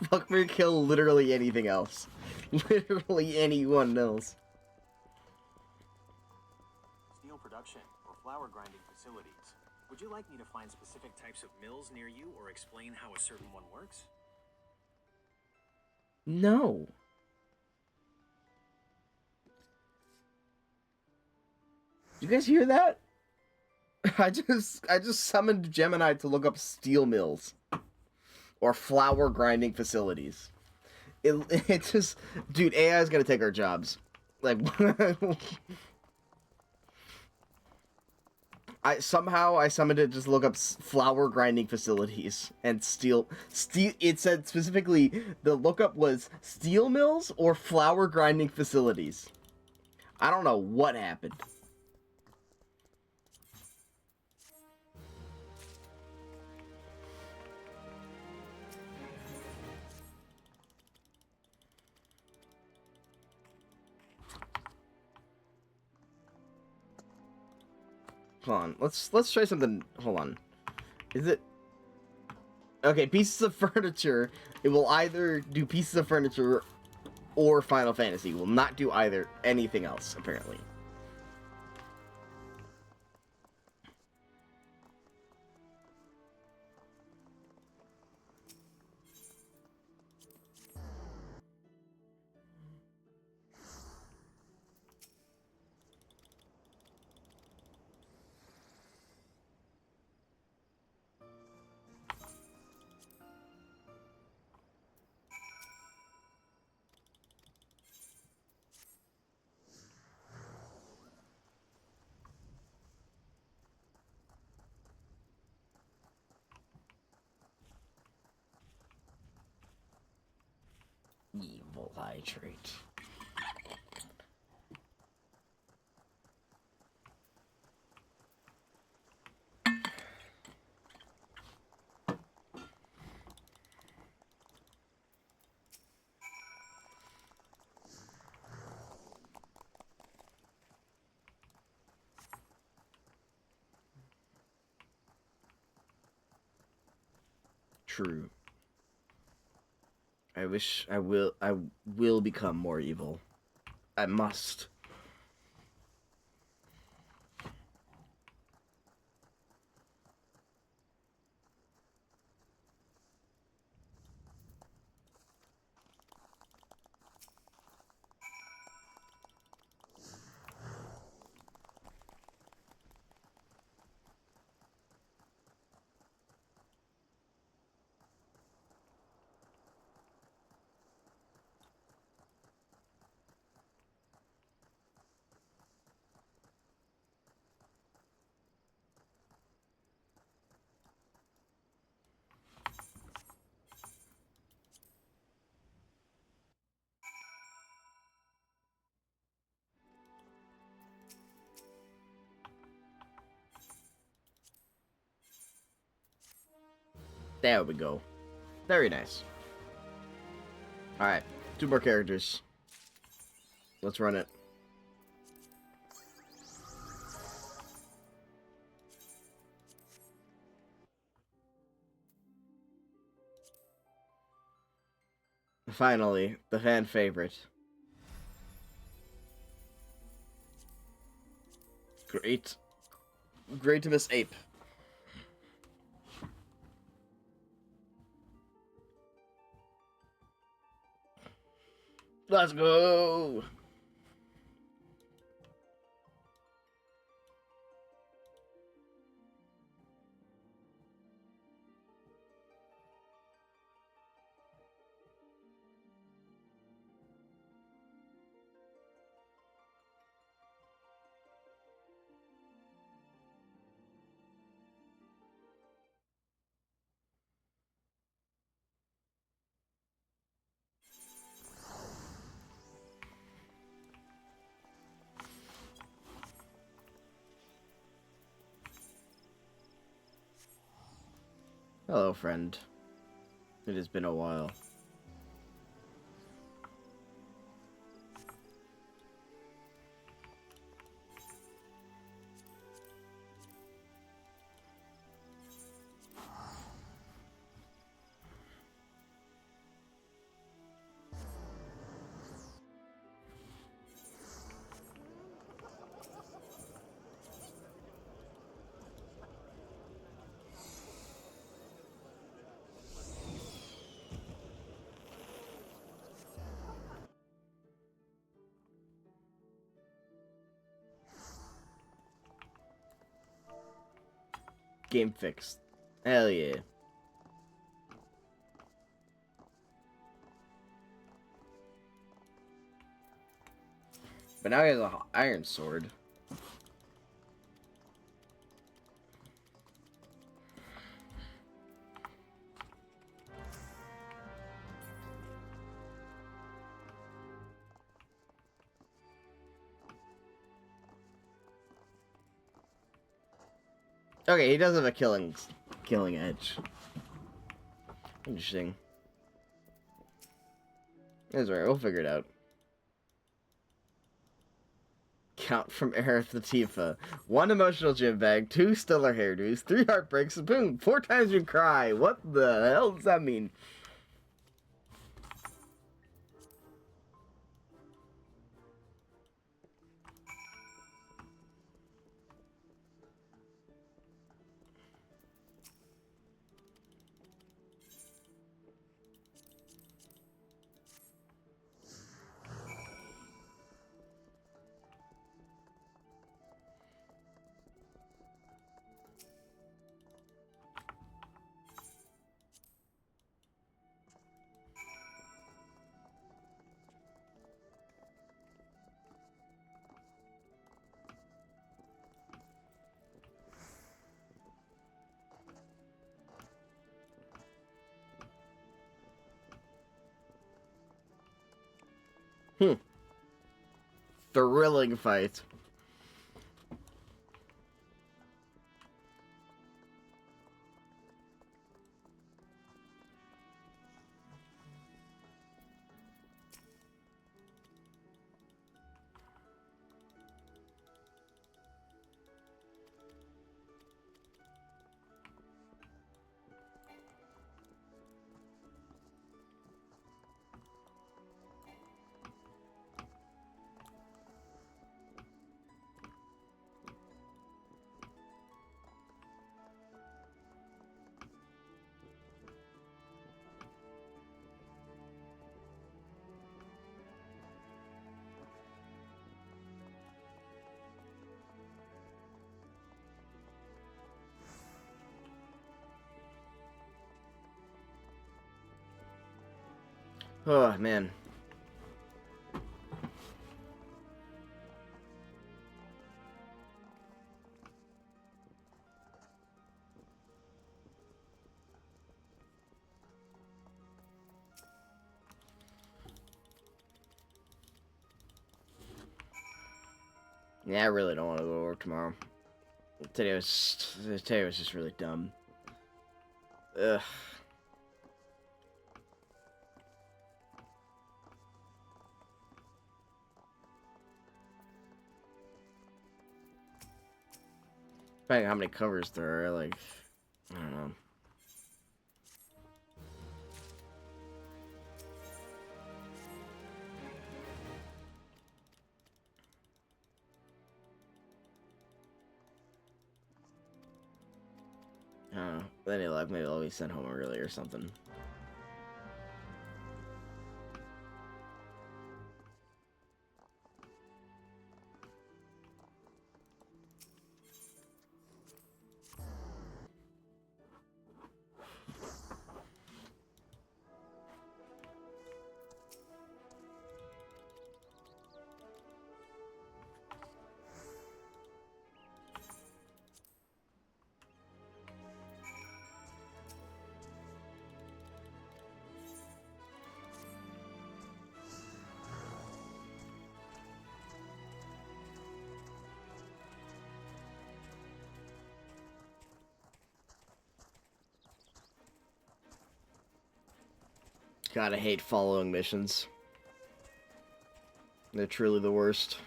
Fuck me, kill literally anything else. Literally anyone else. Steel production or flour grinding facilities. Would you like me to find specific types of mills near you or explain how a certain one works? No. Did you guys hear that? I just summoned Gemini to look up steel mills or flour grinding facilities. It just, dude, AI is gonna take our jobs. Like, I summoned it to just look up flour grinding facilities and steel. It said specifically the lookup was steel mills or flour grinding facilities. I don't know what happened. Hold on, let's try something. Hold on, is it okay? Pieces of furniture. It will either do pieces of furniture or Final Fantasy. It will not do either anything else apparently. evil hydrate. True. I will become more evil. I must. There we go. Very nice. Alright, 2 more characters. Let's run it. Finally, the fan favorite. Great. Great to miss Ape. Let's go! Hello, friend. It has been a while. Game fixed. Hell yeah. But now he has an iron sword. Okay, he does have a killing edge. Interesting. That's right, we'll figure it out. Count from Aerith Latifa. 1 emotional gym bag, 2 stellar hairdos, 3 heartbreaks, boom, 4 times you cry. What the hell does that mean? thrilling fight. Oh, man. Yeah, I really don't want to go to work tomorrow. Today was just really dumb. Ugh. Depending on how many covers there are, like, I don't know. I don't know. With any luck, maybe I'll be sent home early or something. God, I hate following missions. They're truly the worst.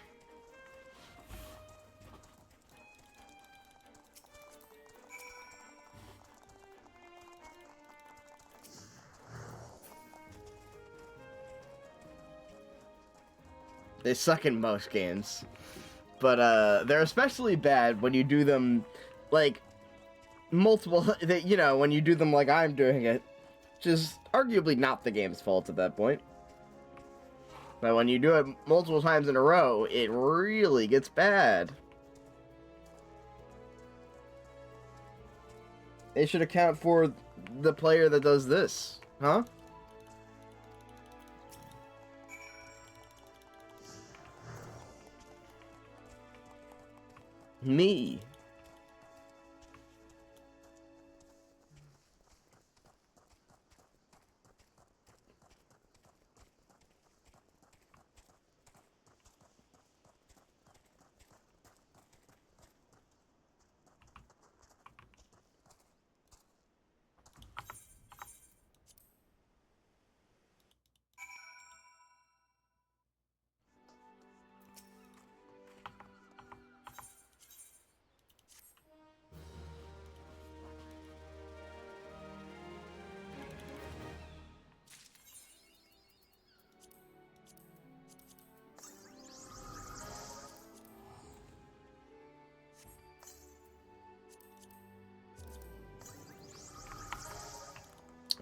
They suck in most games. But, they're especially bad when you do them, like, multiple, you know, when you do them like I'm doing it. Which is arguably not the game's fault at that point. But when you do it multiple times in a row, it really gets bad. They should account for the player that does this, huh? Me.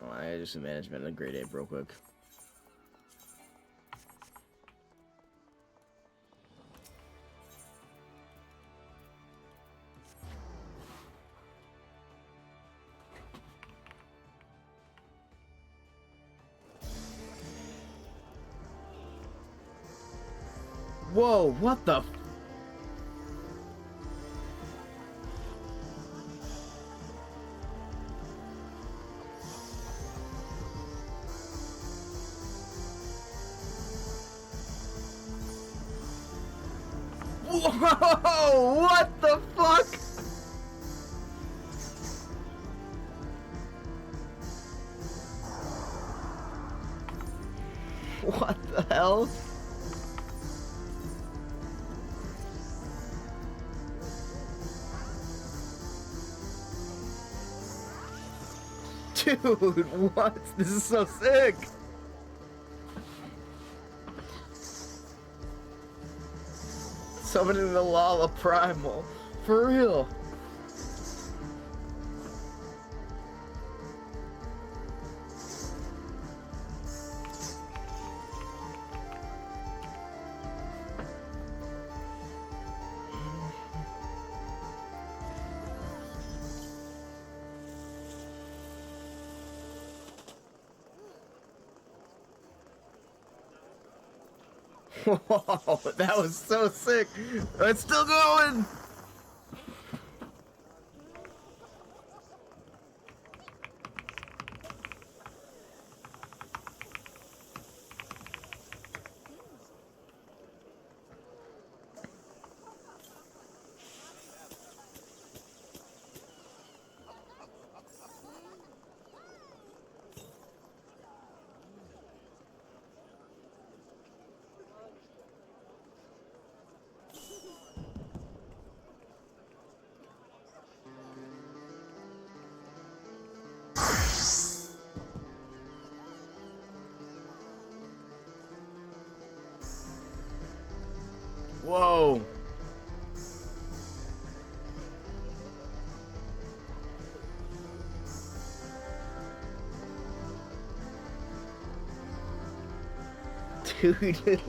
Oh, I just management a grade 8 real quick. Whoa, what the f- Whoa! What the fuck? What the hell? Dude, what? This is so sick! Summoning the Lala Primal. For real. Whoa, that was so sick. It's still going. Whoa. Dude.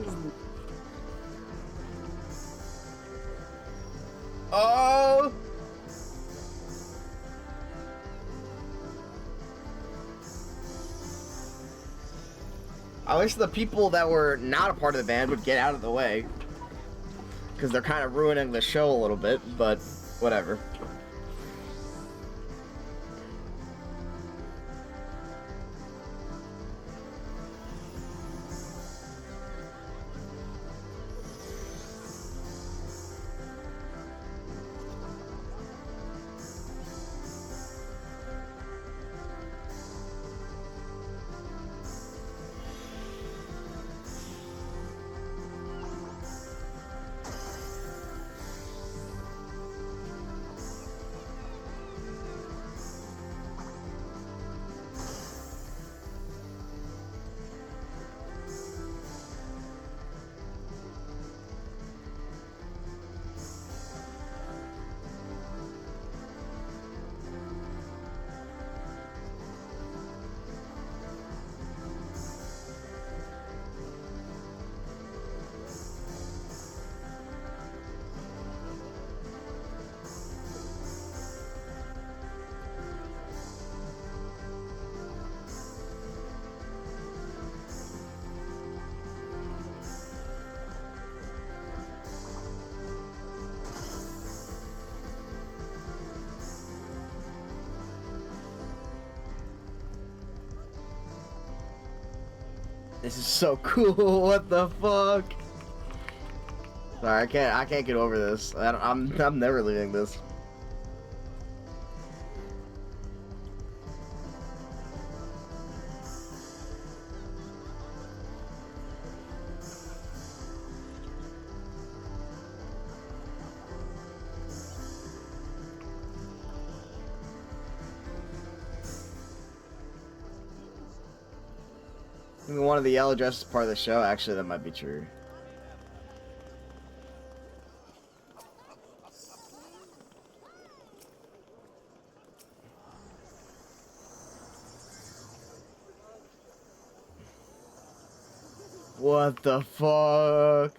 Oh. I wish the people that were not a part of the band would get out of the way. Because they're kind of ruining the show a little bit, but whatever. This is so cool. What the fuck? Sorry, I can't get over this. I'm never leaving this. One of the yellow dresses is part of the show. Actually, that might be true. What the fuck?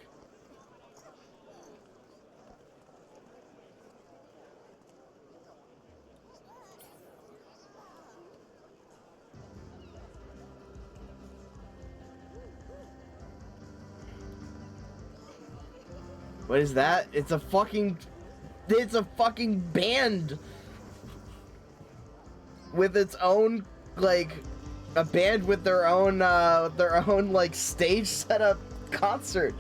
What is that? It's a fucking band with its own, like, a band with their own like stage setup concert.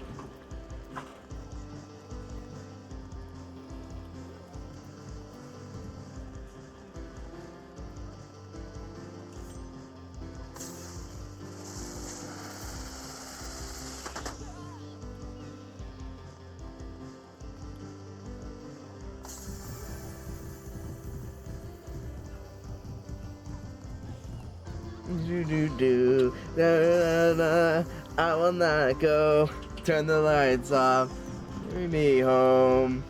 do. Na, na, na. I will not go. Turn the lights off. Bring me home.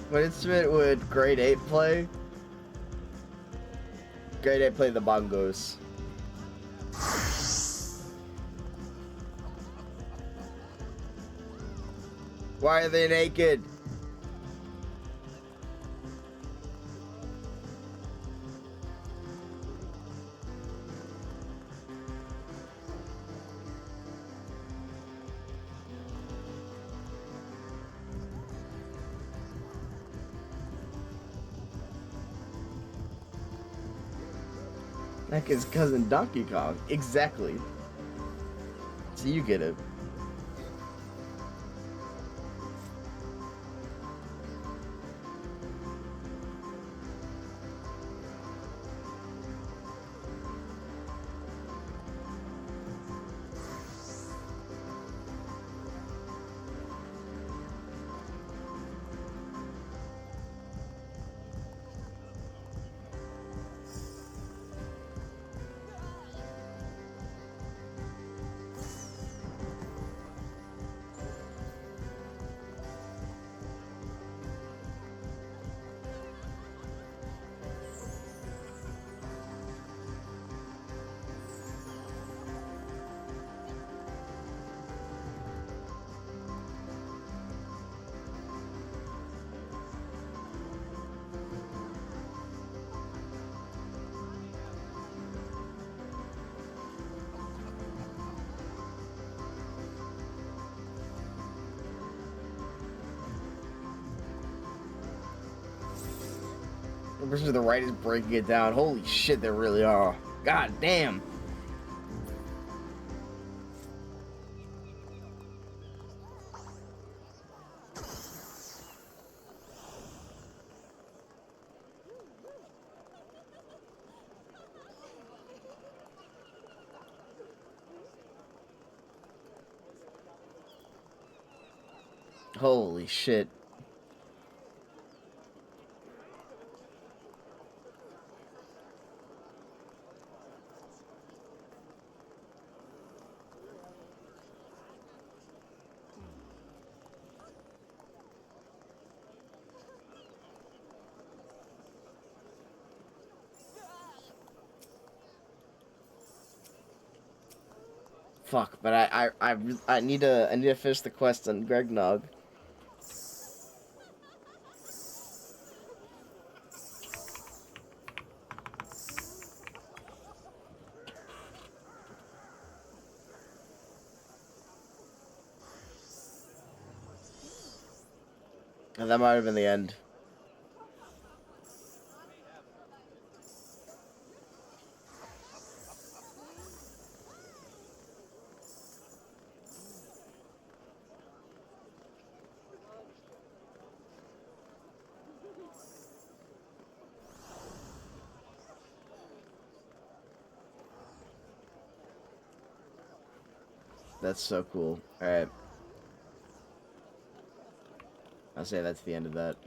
What instrument would grade 8 play? Grade 8 play the bongos. Why are they naked? That kid's cousin Donkey Kong. Exactly. So you get it. The person to the right is breaking it down. Holy shit, they really are. God damn. Holy shit. Fuck, but I need to finish the quest on Greg Nog. And that might have been the end. That's so cool. Alright. I'll say that's the end of that.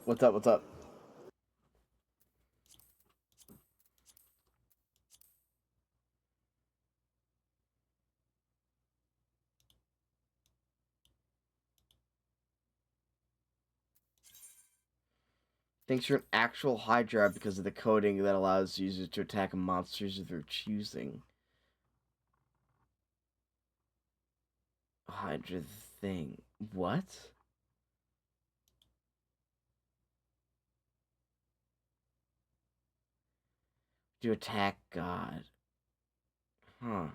What's up, what's up? Thanks, you're an actual Hydra because of the coding that allows users to attack monsters of their choosing. Hydra thing. What? To attack God. Huh.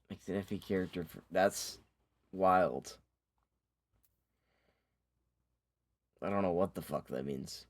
Makes an FE character. That's wild. I don't know what the fuck that means.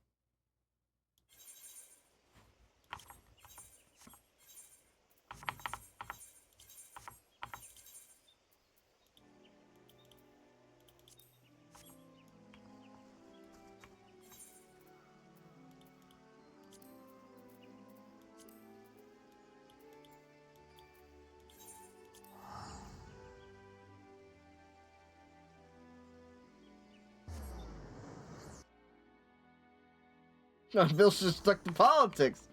Bill's just stuck to politics.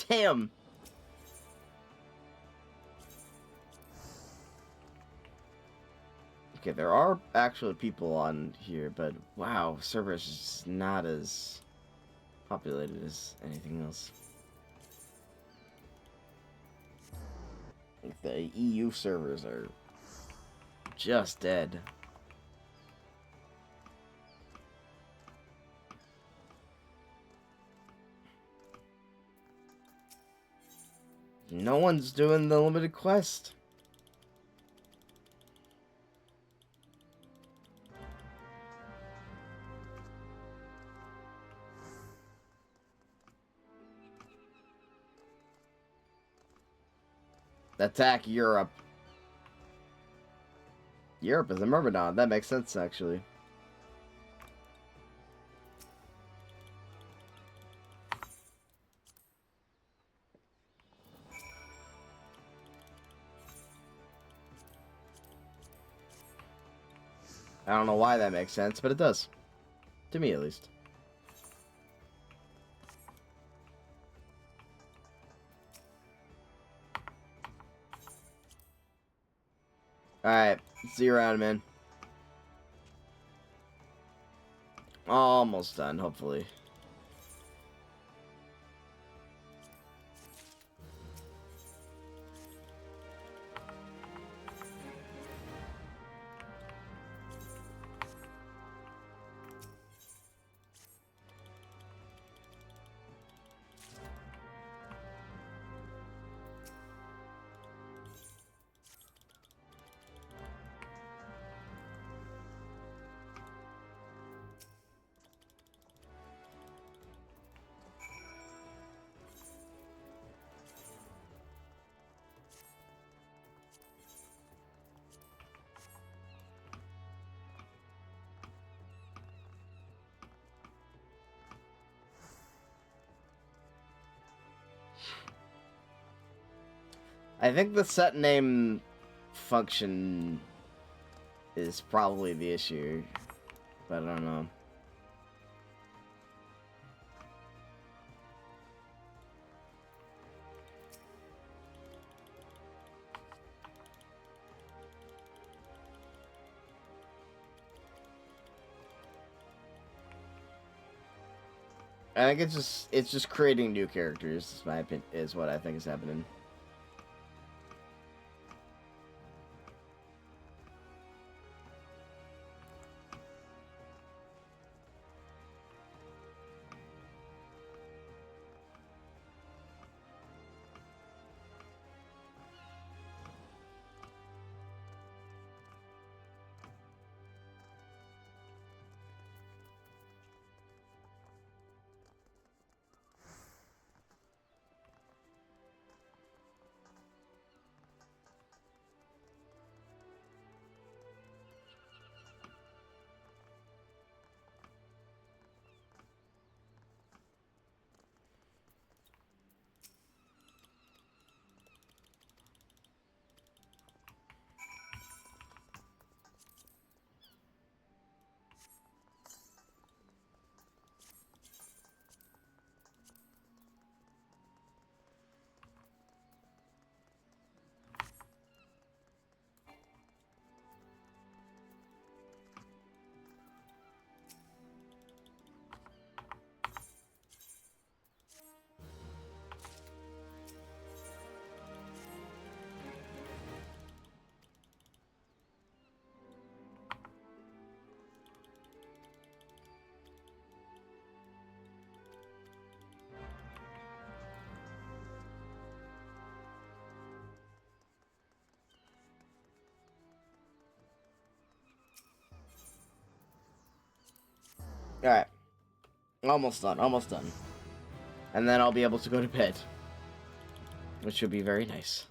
Damn. Okay, there are actually people on here, but wow, server is just not as populated as anything else. Like the EU servers are just dead. No one's doing the limited quest. Attack Europe. Europe is a Myrmidon. That makes sense, actually. I don't know why that makes sense, but it does. To me, at least. Alright, see you around, man. Almost done, hopefully. I think the set name function is probably the issue, but I don't know. I think it's just creating new characters. Is my opinion, is what I think is happening. Alright. Almost done, almost done. And then I'll be able to go to bed. Which would be very nice.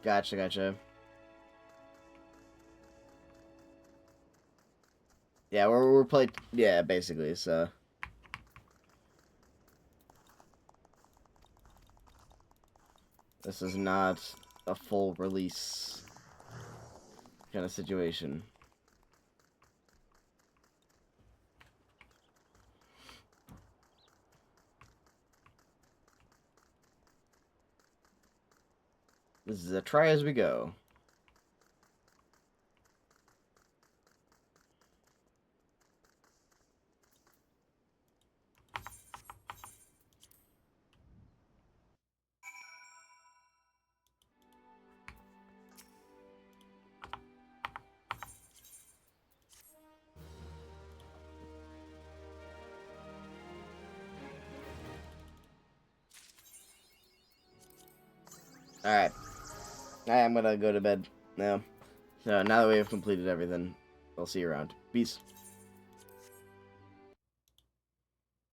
Gotcha, gotcha. Yeah, we're played. Yeah, basically. So this is not a full release kind of situation. This is a try as we go. Alright. I'm gonna go to bed now. So now that we have completed everything, I'll see you around. Peace.